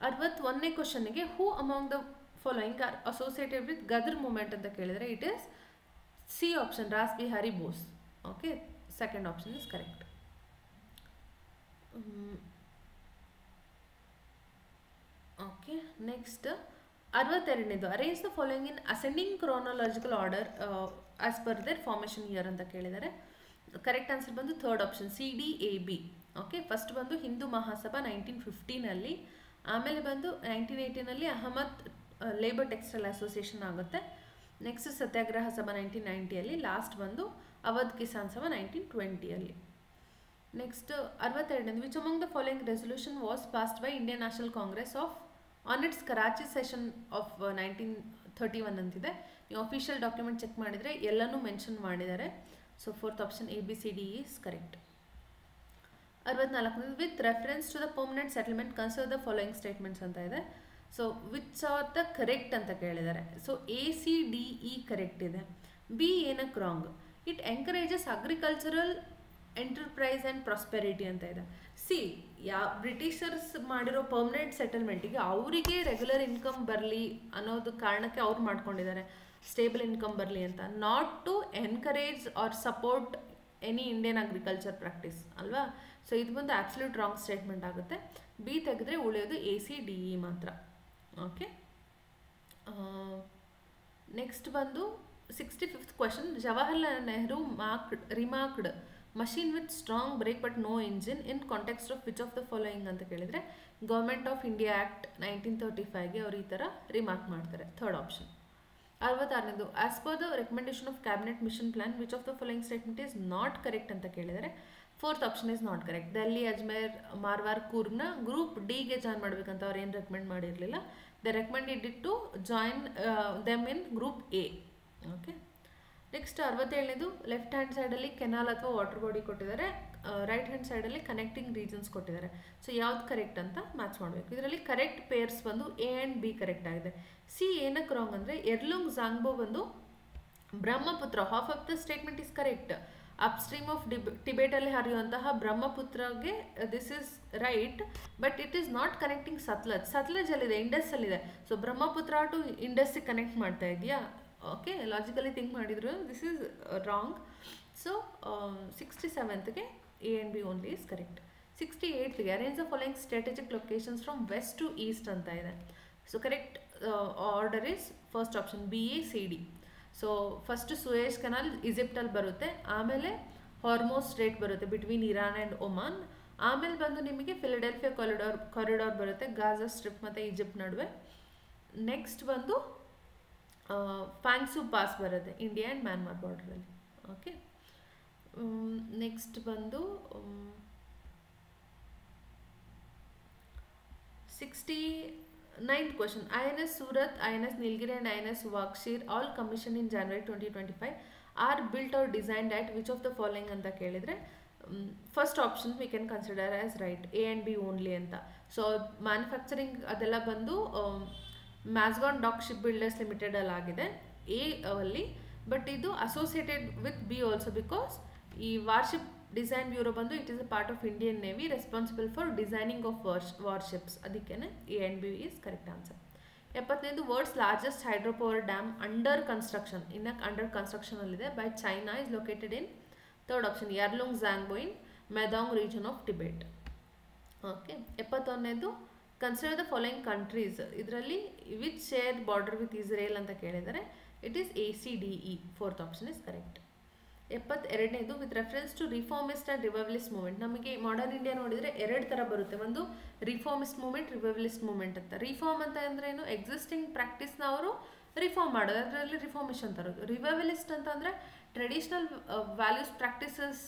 61ನೇ ಕ್ವಶನ್ಗೆ who among the following are associated with Ghadar movement ಅಂತ ಕೇಳಿದರೆ it is C option, Ras Bihari Bose. Okay, second option is correct. Okay, next 62ನೇದು, arrange the following in ascending chronological order as per their formation year ಅಂತ ಕೇಳಿದ್ದಾರೆ. Correct answer ಬಂದು third option, CDAB. Okay, first ಬಂದು ಹಿಂದೂ ಮಹಾಸಭಾ 1915ನಲ್ಲಿ, ಆಮೇಲೆ ಬಂದು 1918ನಲ್ಲಿ ಅಹಮದ್ ಲೇಬರ್ ಟೆಕ್ಸ್ಟೈಲ್ ಅಸೋಸಿಯೇಷನ್ ಆಗುತ್ತೆ. ನೆಕ್ಸ್ಟ್ ಸತ್ಯಾಗ್ರಹ ಸಭಾ 1990ಯಲ್ಲಿ, ಲಾಸ್ಟ್ ಬಂದು ಅವಧ್ ಕಿಸಾನ್ ಸಭಾ 1920ಯಲ್ಲಿ. ನೆಕ್ಸ್ಟ್ 62ನೇದು, which among the following resolution was passed by Indian National Congress on its Karachi session of 1931 ಅಂತಿದೆ. ನೀವು ಅಫಿಷಿಯಲ್ ಡಾಕ್ಯುಮೆಂಟ್ ಚೆಕ್ ಮಾಡಿದರೆ ಎಲ್ಲನೂ ಮೆನ್ಷನ್ ಮಾಡಿದ್ದಾರೆ. So fourth option ABCD is correct. 64 with reference to the permanent settlement consider the following statements ಅಂತ ಇದೆ. So which are the correct ಅಂತ ಕೇಳಿದ್ದಾರೆ. So ACDE correct ಇದೆ. ಬಿ ಏನಕ್ಕೆ wrong? It encourages agricultural enterprise and prosperity ಅಂತ ಇದೆ. C Britishers ಮಾಡಿರೋ permanent ಸೆಟಲ್ಮೆಂಟಿಗೆ ಅವರಿಗೆ ರೆಗ್ಯುಲರ್ ಇನ್ಕಮ್ ಬರಲಿ ಅನ್ನೋದು ಕಾರಣಕ್ಕೆ ಅವ್ರು ಮಾಡ್ಕೊಂಡಿದ್ದಾರೆ, ಸ್ಟೇಬಲ್ ಇನ್ಕಮ್ ಬರಲಿ ಅಂತ, not to encourage or support any Indian agriculture practice ಅಲ್ವಾ. ಸೊ ಇದು ಬಂದು ಆಬ್ಸಲ್ಯೂಟ್ ರಾಂಗ್ ಸ್ಟೇಟ್ಮೆಂಟ್ ಆಗುತ್ತೆ. ಬಿ ತೆಗೆದ್ರೆ ಉಳಿಯೋದು ACDE ಮಾತ್ರ. ಓಕೆ, ನೆಕ್ಸ್ಟ್ ಬಂದು 65th question. Jawaharlal Nehru remarked machine with strong brake but no engine in context of which of the following ಅಂತ ಕೇಳಿದರೆ ಗೌರ್ಮೆಂಟ್ ಆಫ್ ಇಂಡಿಯಾ ಆ್ಯಕ್ಟ್ 1935ಗೆ ಅವರು ಈ ಥರ ರಿಮಾರ್ಕ್ ಮಾಡ್ತಾರೆ. Third option. 66ನೇದು as per the recommendation of cabinet mission plan which of the following statement is not correct ಅಂತ ಕೇಳಿದರೆ fourth option is not correct. Delhi, Ajmer, Marwar, ಕೂರ್ಗ್ನ ಗ್ರೂಪ್ ಡಿಗೆ ಜಾಯ್ನ್ ಮಾಡಬೇಕಂತ ಅವ್ರು ಏನು ರೆಕಮೆಂಡ್ ಮಾಡಿರಲಿಲ್ಲ. They recommended it to join them in group A. Okay, next 67ನೇದು left hand ಸೈಡಲ್ಲಿ ಕೆನಾಲ್ ಅಥವಾ ವಾಟರ್ ಬಾಡಿ ಕೊಟ್ಟಿದ್ದಾರೆ, ರೈಟ್ ಹ್ಯಾಂಡ್ ಸೈಡಲ್ಲಿ ಕನೆಕ್ಟಿಂಗ್ ರೀಜನ್ಸ್ ಕೊಟ್ಟಿದ್ದಾರೆ. ಸೊ ಯಾವ್ದು ಕರೆಕ್ಟ್ ಅಂತ ಮ್ಯಾಚ್ ಮಾಡಬೇಕು. ಇದರಲ್ಲಿ ಕರೆಕ್ಟ್ ಪೇರ್ಸ್ ಬಂದು A ಆ್ಯಂಡ್ B ಕರೆಕ್ಟ್ ಆಗಿದೆ. ಸಿ ಏನಕ್ಕೆ ರಾಂಗ್ ಅಂದರೆ ಎರ್ಲುಂಗ್ ಝಾಂಗ್ಬೋ ಬಂದು Brahmaputra. Half of the statement is correct. Upstream of ಟಿಬೇಟಲ್ಲಿ ಹರಿಯುವಂತಹ ಬ್ರಹ್ಮಪುತ್ರಗೆ this is right, but it is not connecting Sutlej. ಸತ್ಲಜಲ್ಲಿದೆ, ಇಂಡಸ್ಸಲ್ಲಿದೆ. ಸೊ ಬ್ರಹ್ಮಪುತ್ರ ಟು ಇಂಡಸ್ಸಿಗೆ ಕನೆಕ್ಟ್ ಮಾಡ್ತಾ ಇದೆಯಾ? ಓಕೆ, ಲಾಜಿಕಲಿ ಥಿಂಕ್ ಮಾಡಿದ್ರು this is wrong. So 67th A and B only is correct. 68th arrange the following strategic locations from west to east ಅಂತ ಇದೆ. So correct order is first option BACD. So first Suez canal ಈಜಿಪ್ಟಲ್ಲಿ ಬರುತ್ತೆ, ಆಮೇಲೆ Hormuz strait ಬರುತ್ತೆ between Iran and Oman, ಆಮೇಲೆ ಬಂದು ನಿಮಗೆ Philadelphia corridor ಬರುತ್ತೆ ಗಾಜಾ ಸ್ಟ್ರಿಪ್ ಮತ್ತು ಈಜಿಪ್ಟ್ ನಡುವೆ. ನೆಕ್ಸ್ಟ್ ಬಂದು ಫ್ಯಾಂಗ್ಸು ಪಾಸ್ ಬರುತ್ತೆ ಇಂಡಿಯಾ ಆ್ಯಂಡ್ ಮ್ಯಾನ್ಮಾರ್ ಬಾರ್ಡ್ರಲ್ಲಿ. ಓಕೆ, ನೆಕ್ಸ್ಟ್ ಬಂದು 69th question. INS Surat, INS Nilgiri and INS Vagsheer all commission in January 2025 are built or designed at which of the following ಅಂತ ಕೇಳಿದರೆ first option we can consider as right, A and B only ಅಂತ. So manufacturing ಅದೆಲ್ಲ ಬಂದು Mazagon dock ship builders ಲಿಮಿಟೆಡಲ್ಲಿ ಆಗಿದೆ A ಅಲ್ಲಿ, but ಇದು associated with B also because ಈ ವಾರ್ಶಿಪ್ ಡಿಸೈನ್ ಬ್ಯೂರೋ ಬಂದು it is a part of Indian navy responsible for designing of warships. ಅದಕ್ಕೇ A and B is correct answer. 70ನೇದು world's largest hydro power dam under construction, ಇನ್ನು under ಕನ್ಸ್ಟ್ರಕ್ಷನಲ್ಲಿದೆ by China, is located in third option Yarlung Tsangpo in Medog region of Tibet. Okay, 71ನೇದು consider the following countries. ಇದರಲ್ಲಿ which share border with Israel ಅಂತ ಕೇಳಿದರೆ it is ACDE. Fourth option is correct. 72ನೇದು with reference to reformist and revivalist movement. ನಮಗೆ modern India ನೋಡಿದರೆ ಎರಡು ಥರ ಬರುತ್ತೆ, ಒಂದು ರಿಫಾರ್ಮಿಸ್ಟ್ ಮೂವ್ಮೆಂಟ್, ರಿವೈವಲಿಸ್ಟ್ ಮೂವ್ಮೆಂಟ್ ಅಂತ. ರಿಫಾರ್ಮ್ ಅಂತ ಅಂದರೆ ಏನು, ಎಕ್ಸಿಸ್ಟಿಂಗ್ ಪ್ರಾಕ್ಟೀಸ್ನ ಅವರು ರಿಫಾರ್ಮ್ ಮಾಡೋದು, ಅದರಲ್ಲಿ ರಿಫಾರ್ಮೇಷನ್ ತರೋದು. ರಿವೈವಲಿಸ್ಟ್ ಅಂತ ಅಂದರೆ ಟ್ರೆಡಿಷ್ನಲ್ ವ್ಯಾಲ್ಯೂಸ್ ಪ್ರಾಕ್ಟೀಸಸ್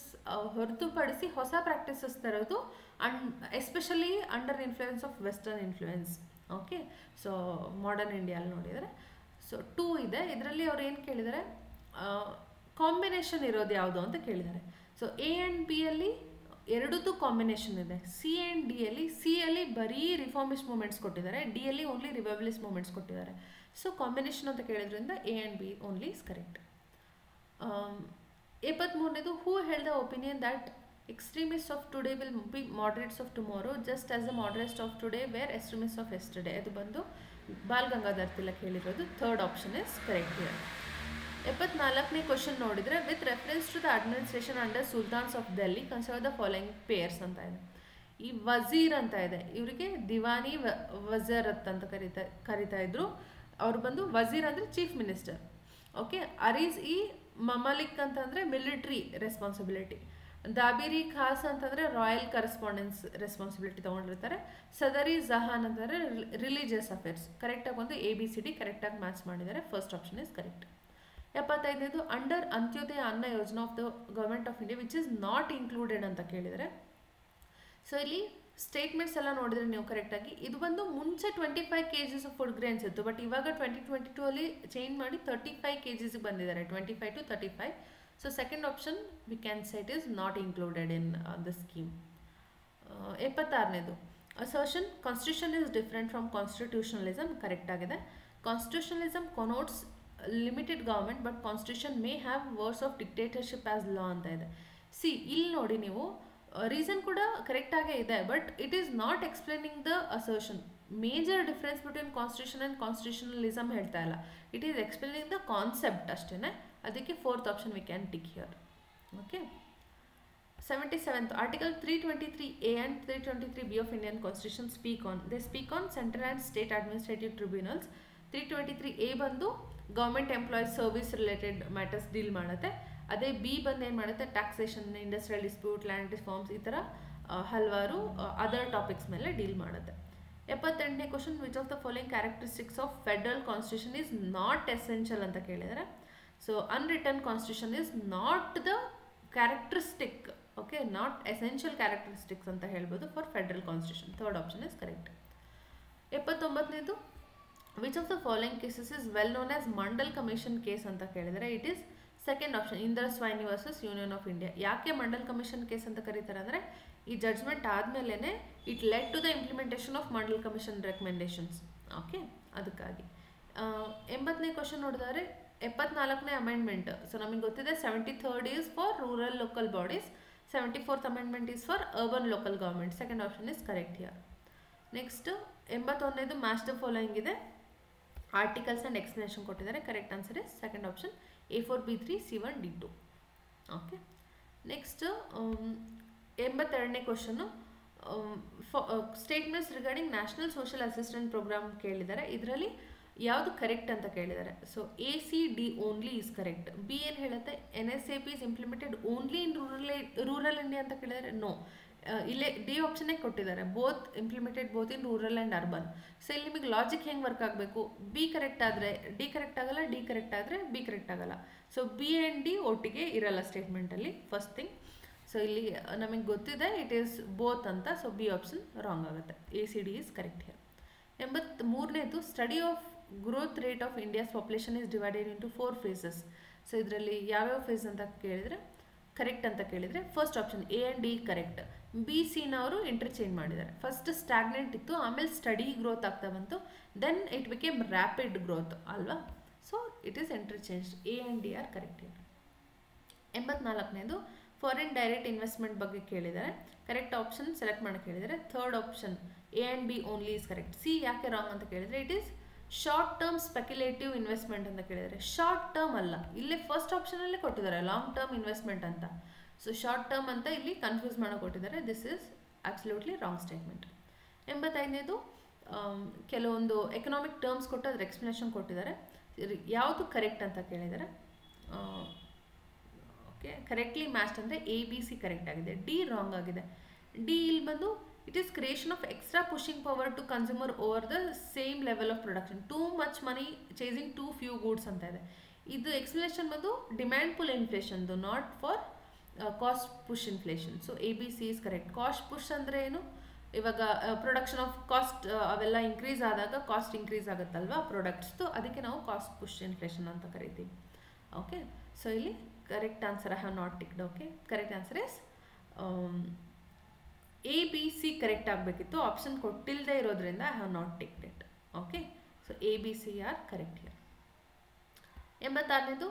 ಹೊರತುಪಡಿಸಿ ಹೊಸ ಪ್ರಾಕ್ಟೀಸಸ್ ತರೋದು, and especially under influence of western influence. Okay, so modern ಇಂಡಿಯಲ್ಲಿ ನೋಡಿದರೆ ಸೊ 2 ಇದೆ. ಇದರಲ್ಲಿ ಅವ್ರು ಏನು ಕೇಳಿದ್ದಾರೆ, ಕಾಂಬಿನೇಷನ್ ಇರೋದು ಯಾವುದು ಅಂತ ಕೇಳಿದ್ದಾರೆ. ಸೊ A ಆ್ಯಂಡ್ B ಅಲ್ಲಿ ಎರಡೂ ಕಾಂಬಿನೇಷನ್ ಇದೆ. C ಆ್ಯಂಡ್ D ಅಲ್ಲಿ C ಅಲ್ಲಿ ಬರೀ ರಿಫಾರ್ಮಿಸ್ಟ್ ಮೂಮೆಂಟ್ಸ್ ಕೊಟ್ಟಿದ್ದಾರೆ, D ಅಲ್ಲಿ ಓನ್ಲಿ ರಿವೈವಲಿಸ್ಟ್ ಮೂಮೆಂಟ್ಸ್ ಕೊಟ್ಟಿದ್ದಾರೆ. ಸೊ ಕಾಂಬಿನೇಷನ್ ಅಂತ ಕೇಳಿದ್ರಿಂದ A and B only is correct. 73ನೇದು who held the opinion that extremist of today will be moderates of tomorrow just as the moderates of today were extremist of yesterday. ಅದು ಬಂದು ಬಾಲ್ ಗಂಗಾಧರ್ ತಿಲಕ್ ಹೇಳಿರೋದು. Third option is correct here. 74ನೇ question ನೋಡಿದರೆ with reference to the administration under ಸುಲ್ತಾನ್ಸ್ of Delhi consider the following pairs ಅಂತ ಇದೆ. ಈ ವಜೀರ್ ಅಂತ ಇದೆ, ಇವರಿಗೆ ದಿವಾನಿ ವಜರತ್ ಅಂತ ಕರಿತಾ ಇದ್ರು. ಅವ್ರು ಬಂದು ವಜೀರ್ ಅಂದರೆ ಚೀಫ್ ಮಿನಿಸ್ಟರ್. ಓಕೆ, ಅರೀಸ್ ಇ ಮಮಲಿಕ್ ಅಂತಂದರೆ ಮಿಲಿಟ್ರಿ ರೆಸ್ಪಾನ್ಸಿಬಿಲಿಟಿ. ದಾಬಿರಿ ಖಾಸ್ ಅಂತಂದರೆ ರಾಯಲ್ ಕರೆಸ್ಪಾಂಡೆನ್ಸ್ ರೆಸ್ಪಾನ್ಸಿಬಿಲಿಟಿ ತೊಗೊಂಡಿರ್ತಾರೆ. ಸದರಿ ಜಹಾನ್ ಅಂತಂದರೆ ರಿಲಿಜಿಯಸ್ ಅಫೇರ್ಸ್. ಕರೆಕ್ಟಾಗಿ ಒಂದು ABCD ಕರೆಕ್ಟಾಗಿ ಮ್ಯಾಚ್ ಮಾಡಿದ್ದಾರೆ. First option is correct. 75ನೇದು under Antyodaya Anna Yojana of the government of India which is not included ಅಂತ ಕೇಳಿದರೆ. ಸೊ ಇಲ್ಲಿ ಸ್ಟೇಟ್ಮೆಂಟ್ಸ್ ಎಲ್ಲ ನೋಡಿದ್ರೆ ನೀವು ಕರೆಕ್ಟಾಗಿ ಇದು ಬಂದು ಮುಂಚೆ 25 kg ಆಫ್ ಫುಡ್ ಗ್ರೇನ್ಸ್ ಇತ್ತು, ಬಟ್ ಇವಾಗ 2022 ಅಲ್ಲಿ ಚೇಂಜ್ ಮಾಡಿ 35 kg ಬಂದಿದ್ದಾರೆ, 25 to 35. So second option we can say it is not included in the scheme. 76ನೇದು assertion constitution is different from constitutionalism correct ಆಗಿದೆ. Constitutionalism connotes limited government but constitution may have worse of dictatorship as law ಅಂತ ಇದೆ. ಇಲ್ಲಿ ನೋಡಿ ನೀವು reason ಕೂಡ ಕರೆಕ್ಟಾಗೇ ಇದೆ, but it is not explaining the assertion. Major difference between constitution and constitutionalism ಹೇಳ್ತಾ ಇಲ್ಲ, it is explaining the concept ಅಷ್ಟೇ. ಅದಕ್ಕೆ 4th option we can tick here. Okay. 77th article 323A and 323B of Indian Constitution speak on central and state administrative tribunals. 323A ಬಂದು government employees service related matters deal ಮಾಡುತ್ತೆ. ಅದೇ B ಬಂದು ಏನು ಮಾಡುತ್ತೆ, taxation, industrial dispute, land reforms, ಈ ಥರ ಹಲವಾರು other topics ಮೇಲೆ ಡೀಲ್ ಮಾಡುತ್ತೆ. 78ನೇ question, which of the following characteristics of federal constitution is not essential ಅಂತ ಕೇಳಿದರೆ. So unwritten constitution is not the characteristic, okay, not essential characteristics ಅಂತ ಹೇಳ್ಬೋದು for federal constitution. 3rd option is correct. 79ನೇದು, which of the following cases is well known as Mandal commission case ಅಂತ ಕೇಳಿದರೆ it is 2nd option, Indira Swami versus union of India. ಯಾಕೆ Mandal commission case ಅಂತ ಕರೀತಾರೆ ಅಂದರೆ ಈ ಜಡ್ಜ್ಮೆಂಟ್ ಆದಮೇಲೆ it led to the implementation of Mandal commission recommendations. Okay, ಅದಕ್ಕಾಗಿ. 80ನೇ ಕ್ವಶನ್ ನೋಡಿದರೆ 74ನೇ ಅಮೆಂಡ್ಮೆಂಟ್. ಸೊ ನಮಗೆ ಗೊತ್ತಿದೆ 73rd is for rural local bodies, 74th amendment is for urban local government. 2nd option is correct here. Next 81ನೇದು match the following ಇದೆ, articles and explanation ಕೊಟ್ಟಿದ್ದಾರೆ. Correct answer is 2nd option A4 B3 C1 D2. Okay. Next 82ನೇ question, statements regarding national social assistant program ಕೇಳಿದ್ದಾರೆ. ಇದರಲ್ಲಿ ಯಾವುದು correct ಅಂತ ಕೇಳಿದ್ದಾರೆ. So ACD only is correct. B ಏನು ಹೇಳುತ್ತೆ, NSAP is implemented only in rural India ಅಂತ ಕೇಳಿದರೆ ನೋ. ಇಲ್ಲೇ ಡಿ ಆಪ್ಷನ್ನೇ ಕೊಟ್ಟಿದ್ದಾರೆ, both implemented both in rural and urban. So ಇಲ್ಲಿ ನಿಮಗೆ ಲಾಜಿಕ್ ಹೆಂಗೆ ವರ್ಕ್ ಆಗಬೇಕು, ಬಿ ಕರೆಕ್ಟ್ ಆದರೆ ಡಿ ಕರೆಕ್ಟ್ ಆಗಲ್ಲ, ಡಿ ಕರೆಕ್ಟ್ ಆದರೆ ಬಿ ಕರೆಕ್ಟ್ ಆಗಲ್ಲ. ಸೊ ಬಿ ಆ್ಯಂಡ್ ಡಿ ಒಟ್ಟಿಗೆ ಇರಲ್ಲ ಸ್ಟೇಟ್ಮೆಂಟಲ್ಲಿ, ಫಸ್ಟ್ ಥಿಂಗ್. ಸೊ ಇಲ್ಲಿ ನಮಗೆ ಗೊತ್ತಿದೆ ಇಟ್ ಈಸ್ ಬೋತ್ ಅಂತ, ಸೊ ಬಿ ಆಪ್ಷನ್ ರಾಂಗ್ ಆಗುತ್ತೆ. ACD is correct here. 83ನೇದು, study of growth rate of India's population is divided into 4 phases. So ಇದರಲ್ಲಿ ಯಾವ್ಯಾವ ಫೇಸ್ ಅಂತ ಕೇಳಿದರೆ ಕರೆಕ್ಟ್ ಅಂತ ಕೇಳಿದರೆ first option A and D correct. B ಸಿನವರು ಇಂಟರ್ಚೇಂಜ್ ಮಾಡಿದ್ದಾರೆ. ಫಸ್ಟ್ ಸ್ಟಾಗ್ನೆಂಟ್ ಇತ್ತು, ಆಮೇಲೆ ಸ್ಟಡಿ ಗ್ರೋತ್ ಆಗ್ತಾ ಬಂತು, then it became rapid growth ಅಲ್ವಾ. So it is interchange. A and D are correct here. 84ನೇದು, ಫಾರಿನ್ ಡೈರೆಕ್ಟ್ ಇನ್ವೆಸ್ಟ್ಮೆಂಟ್ ಬಗ್ಗೆ ಕೇಳಿದ್ದಾರೆ. ಕರೆಕ್ಟ್ ಆಪ್ಷನ್ ಸೆಲೆಕ್ಟ್ ಮಾಡೋಕ್ಕೆ ಹೇಳಿದರೆ 3rd option A and B only is correct. C ಯಾಕೆ wrong ಅಂತ ಕೇಳಿದರೆ it is short term speculative investment ಅಂತ ಕೇಳಿದರೆ, ಶಾರ್ಟ್ ಟರ್ಮ್ ಅಲ್ಲ, ಇಲ್ಲೇ ಫಸ್ಟ್ ಆಪ್ಷನಲ್ಲೇ ಕೊಟ್ಟಿದ್ದಾರೆ ಲಾಂಗ್ ಟರ್ಮ್ ಇನ್ವೆಸ್ಟ್ಮೆಂಟ್ ಅಂತ. ಸೊ ಶಾರ್ಟ್ ಟರ್ಮ್ ಅಂತ ಇಲ್ಲಿ ಕನ್ಫ್ಯೂಸ್ ಮಾಡೋ ಕೊಟ್ಟಿದ್ದಾರೆ. This is absolutely wrong statement. 85ನೇದು, ಕೆಲವೊಂದು ಎಕನಾಮಿಕ್ ಟರ್ಮ್ಸ್ ಕೊಟ್ಟು ಅದ್ರ ಎಕ್ಸ್ಪ್ಲನೇಷನ್ ಕೊಟ್ಟಿದ್ದಾರೆ. ಯಾವುದು ಕರೆಕ್ಟ್ ಅಂತ ಕೇಳಿದ್ದಾರೆ. ಓಕೆ, ಕರೆಕ್ಟ್ಲಿ ಮ್ಯಾಚ್ ಅಂದರೆ ABC ಕರೆಕ್ಟ್ ಆಗಿದೆ, ಡಿ ರಾಂಗ್ ಆಗಿದೆ. ಡಿ ಇಲ್ಲಿ ಬಂದು it is creation of extra pushing power to consumer over the same level of production, too much money chasing too few goods ಅಂತ ಇದೆ. ಇದು ಎಕ್ಸ್ಪ್ಲನೇಷನ್ ಬಂದು demand pull ಇನ್ಫ್ಲೇಷನ್ದು, not for cost push inflation. So ABC is correct. Cost push ಅಂದರೆ ಏನು, ಇವಾಗ production of cost ಅವೆಲ್ಲ increase ಆದಾಗ ಕಾಸ್ಟ್ ಇನ್ಕ್ರೀಸ್ ಆಗುತ್ತಲ್ವಾ ಪ್ರಾಡಕ್ಟ್ಸ್ದು, ಅದಕ್ಕೆ ನಾವು ಕಾಸ್ಟ್ ಪುಷ್ ಇನ್ಫ್ಲೇಷನ್ ಅಂತ ಕರಿತೀವಿ. ಓಕೆ, ಸೊ ಇಲ್ಲಿ correct answer I have not ticked. Okay, correct answer is ABC correct ಆಗಬೇಕಿತ್ತು, ಆಪ್ಷನ್ ಕೊಟ್ಟಿಲ್ಲದೆ ಇರೋದ್ರಿಂದ I have not ticked it. Okay, so ABC are correct here. 86ನೇದು,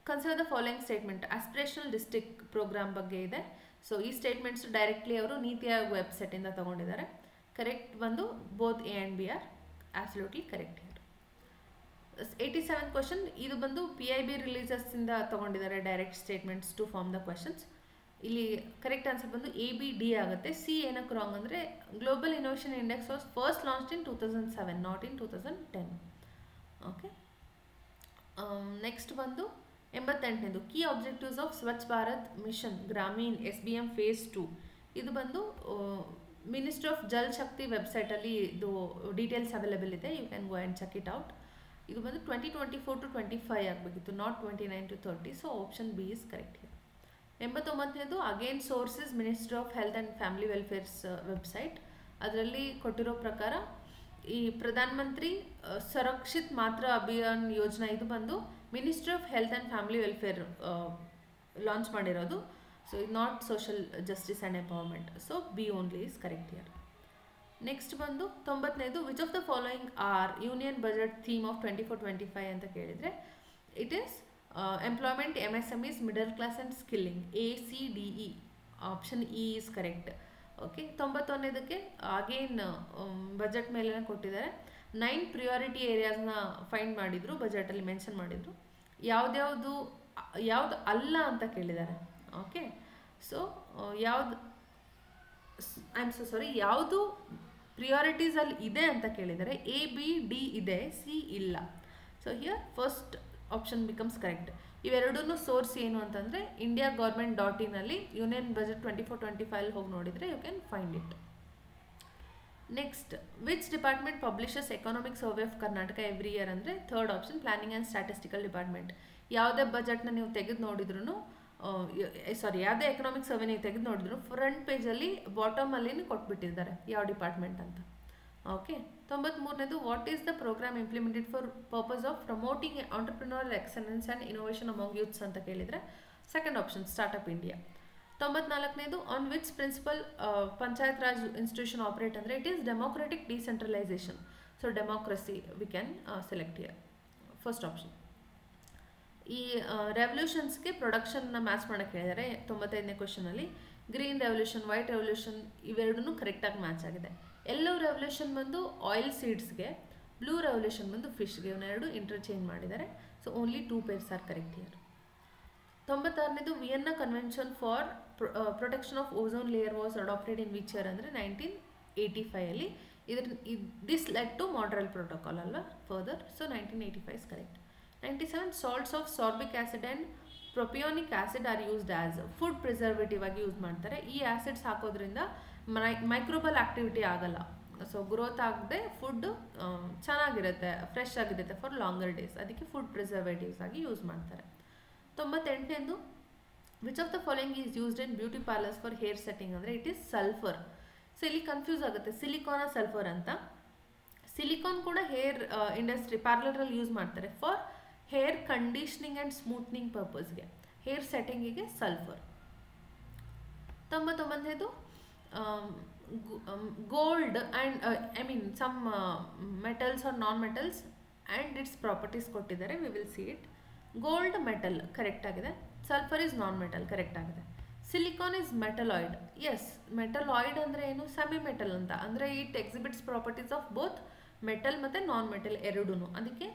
consider the following statement. Aspirational district program ಬಗ್ಗೆ ಇದೆ. So ಈ statements directly ಅವರು ನೀತಿ ಆಯೋಗ ವೆಬ್ಸೈಟಿಂದ ತೊಗೊಂಡಿದ್ದಾರೆ. ಕರೆಕ್ಟ್ ಬಂದು both A and B are absolutely correct here. 87th question, ಇದು ಬಂದು PIB ರಿಲೀಸಸ್ಸಿಂದ ತೊಗೊಂಡಿದ್ದಾರೆ direct statements to form the questions. ಇಲ್ಲಿ ಕರೆಕ್ಟ್ ಆನ್ಸರ್ ಬಂದು ABD ಆಗುತ್ತೆ. ಸಿ ಏನಕ್ಕೆ ರಾಂಗ್ ಅಂದರೆ global innovation index was first launched in 2007, not in 2010. Okay, next ಬಂದು 88ನೇದು, key objectives of Swachh Bharat mission Grameen SBM phase 2. ಇದು ಬಂದು ಮಿನಿಸ್ಟ್ರಿ ಆಫ್ ಜಲ್ ಶಕ್ತಿ ವೆಬ್ಸೈಟಲ್ಲಿ ಇದು ಡೀಟೇಲ್ಸ್ ಅವೈಲೇಬಲ್ ಇದೆ, you can go and check it out. ಇದು ಬಂದು 2024 to 25 ಆಗಬೇಕಿತ್ತು, not 29 to 30. So option B is correct here. 89ನೇದು, again sources ministry of health and family welfares website. ಅದರಲ್ಲಿ ಕೊಟ್ಟಿರೋ ಪ್ರಕಾರ ಈ ಪ್ರಧಾನ ಮಂತ್ರಿ ಸುರಕ್ಷಿತ್ ಮಾತೃ ಅಭಿಯಾನ್ ಯೋಜನಾ ಇದು ಬಂದು ministry of health and family welfare launch ಮಾಡಿರೋದು. So not social justice and empowerment. So B only is correct here. Next ಬಂದು 90ನೇದು which of the following are union budget theme of 24-25 ಅಂತ ಕೇಳಿದರೆ it is employment, MSMEs, middle class and skilling. ACDE option E is correct. Okay, 91ನೇದಕ್ಕೆ again budget ಮೇಲೆ ಕೊಟ್ಟಿದ್ದಾರೆ. 9 priority ಏರಿಯಾಸ್ನ find ಮಾಡಿದರು, ಬಜೆಟಲ್ಲಿ mention ಮಾಡಿದರು. ಯಾವ್ದು ಅಲ್ಲ ಅಂತ ಕೇಳಿದ್ದಾರೆ. ಓಕೆ, ಸೊ ಯಾವುದು ಪ್ರಿಯಾರಿಟೀಸಲ್ಲಿ ಇದೆ ಅಂತ ಕೇಳಿದರೆ ABD ಇದೆ, C ಇಲ್ಲ. So here first option becomes correct. ಇವೆರಡೂ ಸೋರ್ಸ್ ಏನು ಅಂತಂದರೆ India-Government.in ಅಲ್ಲಿ ಯೂನಿಯನ್ ಬಜೆಟ್ 24-25 ಹೋಗಿ ನೋಡಿದರೆ you can find it. Next, which department publishes economic survey of Karnataka every year ಅಂದರೆ third option planning and statistical department. ಯಾವುದೇ ಬಜೆಟ್ನ ನೀವು ತೆಗೆದು ನೋಡಿದ್ರು, ಯಾವುದೇ ಎಕನಾಮಿಕ್ ಸರ್ವೆ ನೀವು ತೆಗೆದು ನೋಡಿದ್ರು ಫ್ರಂಟ್ ಪೇಜಲ್ಲಿ ಬಾಟಮಲ್ಲಿ ಕೊಟ್ಬಿಟ್ಟಿದ್ದಾರೆ ಯಾವ ಡಿಪಾರ್ಟ್ಮೆಂಟ್ ಅಂತ. ಓಕೆ, 93ನೇದು what is the programme implemented for purpose of promoting entrepreneur excellence and innovation among youths ಅಂತ ಕೇಳಿದರೆ ಸೆಕೆಂಡ್ ಆಪ್ಷನ್ ಸ್ಟಾರ್ಟಪ್ ಇಂಡಿಯಾ. 94ನೇದು on which principle panchayat raj institution operate ಅಂದರೆ it is democratic decentralisation. So democracy we can select here, first option. ಈ ರೆವಲ್ಯೂಷನ್ಸ್ಗೆ ಪ್ರೊಡಕ್ಷನ್ನ match ಮಾಡೋಕ್ಕೆ ಹೇಳಿದ್ದಾರೆ 95ನೇ ಕ್ವಶನಲ್ಲಿ. ಗ್ರೀನ್ ರೆವಲ್ಯೂಷನ್, ವೈಟ್ ರೆವಲ್ಯೂಷನ್ ಇವೆರಡೂ ಕರೆಕ್ಟಾಗಿ ಮ್ಯಾಚ್ ಆಗಿದೆ. ಎಲ್ಲೋ ರೆವಲ್ಯೂಷನ್ ಬಂದು ಆಯಿಲ್ ಸೀಡ್ಸ್ಗೆ, ಬ್ಲೂ ರೆವಲ್ಯೂಷನ್ ಬಂದು ಫಿಶ್ಗೆ, ಇವನ್ನೆರಡು ಇಂಟರ್ಚೇಂಜ್ ಮಾಡಿದ್ದಾರೆ. So only 2 pairs are correct here. 96ನೇದು Vienna convention for protection of ozone layer was adopted in which year ಅಂದರೆ 1985 this led to Montreal protocol ಅಲ್ವಾ further. So 1985 is correct. 97 salts of sorbic acid and propionic acid are used as food preservative ಆಗಿ use ಮಾಡ್ತಾರೆ. ಈ acids ಹಾಕೋದ್ರಿಂದ microbial activity ಆಗಲ್ಲ, so growth ಆಗದೆ food ಚೆನ್ನಾಗಿರುತ್ತೆ, fresh ಆಗಿರುತ್ತೆ ಫಾರ್ ಲಾಂಗರ್ ಡೇಸ್, ಅದಕ್ಕೆ ಫುಡ್ ಪ್ರಿಸರ್ವೇಟಿವ್ಸ್ ಆಗಿ ಯೂಸ್ ಮಾಡ್ತಾರೆ. 98ನೇದು which of the following is used in beauty parlours for hair setting ಅಂದರೆ ಇಟ್ ಈಸ್ ಸಲ್ಫರ್. ಸೊ ಇಲ್ಲಿ ಕನ್ಫ್ಯೂಸ್ ಆಗುತ್ತೆ ಸಿಲಿಕಾನ ಸಲ್ಫರ್ ಅಂತ. ಸಿಲಿಕಾನ್ ಕೂಡ ಹೇರ್ ಇಂಡಸ್ಟ್ರಿ ಪಾರ್ಲರಲ್ಲಿ ಯೂಸ್ ಮಾಡ್ತಾರೆ for hair conditioning and smoothening ಪರ್ಪಸ್ಗೆ, ಹೇರ್ ಸೆಟ್ಟಿಂಗಿಗೆ ಸಲ್ಫರ್. 99ನೇದು gold and some metals are non metals and its properties ಕೊಟ್ಟಿದ್ದಾರೆ, we will see it. Gold metal correct ಆಗಿದೆ, sulphur is non metal correct ಆಗಿದೆ. Silicon is metalloid. Yes, metalloid ಅಂದರೆ ಏನು? Semi metal ಅಂತ, ಅಂದರೆ it exhibits properties of both metal ಮತ್ತು non metal ಎರಡೂ. ಅದಕ್ಕೆ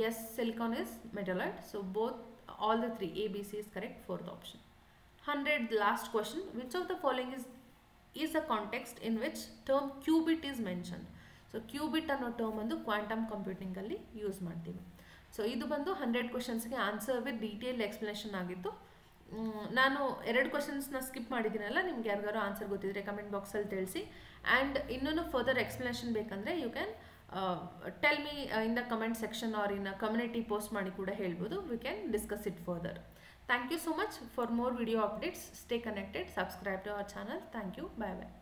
yes, silicon is metalloid. So both all the 3 ABC is correct, fourth option. 100 last question, which of the following is a context in which term qubit is mentioned? So cubit ಅನ್ನೋ term ಒಂದು quantum ಕಂಪ್ಯೂಟಿಂಗಲ್ಲಿ use ಮಾಡ್ತೀವಿ. So ಇದು ಬಂದು 100 ಕ್ವಶನ್ಸ್ಗೆ answer with detail explanation ಆಗಿತ್ತು. ನಾನು 2 ಕ್ವಶನ್ಸ್ನ skip ಮಾಡಿದ್ದೀನಲ್ಲ, ನಿಮ್ಗೆ ಯಾರಿಗಾರು answer ಗೊತ್ತಿದ್ರೆ ಕಮೆಂಟ್ ಬಾಕ್ಸಲ್ಲಿ ತಿಳಿಸಿ. ಆ್ಯಂಡ್ ಇನ್ನೂ ಫರ್ದರ್ ಎಕ್ಸ್ಪ್ಲನೇಷನ್ ಬೇಕಂದರೆ you can tell me in the comment section or in community post ಮಾಡಿ ಕೂಡ ಹೇಳ್ಬೋದು. We can discuss it further. Thank you so much. For more video updates, stay connected, subscribe to our channel. Thank you. Bye bye.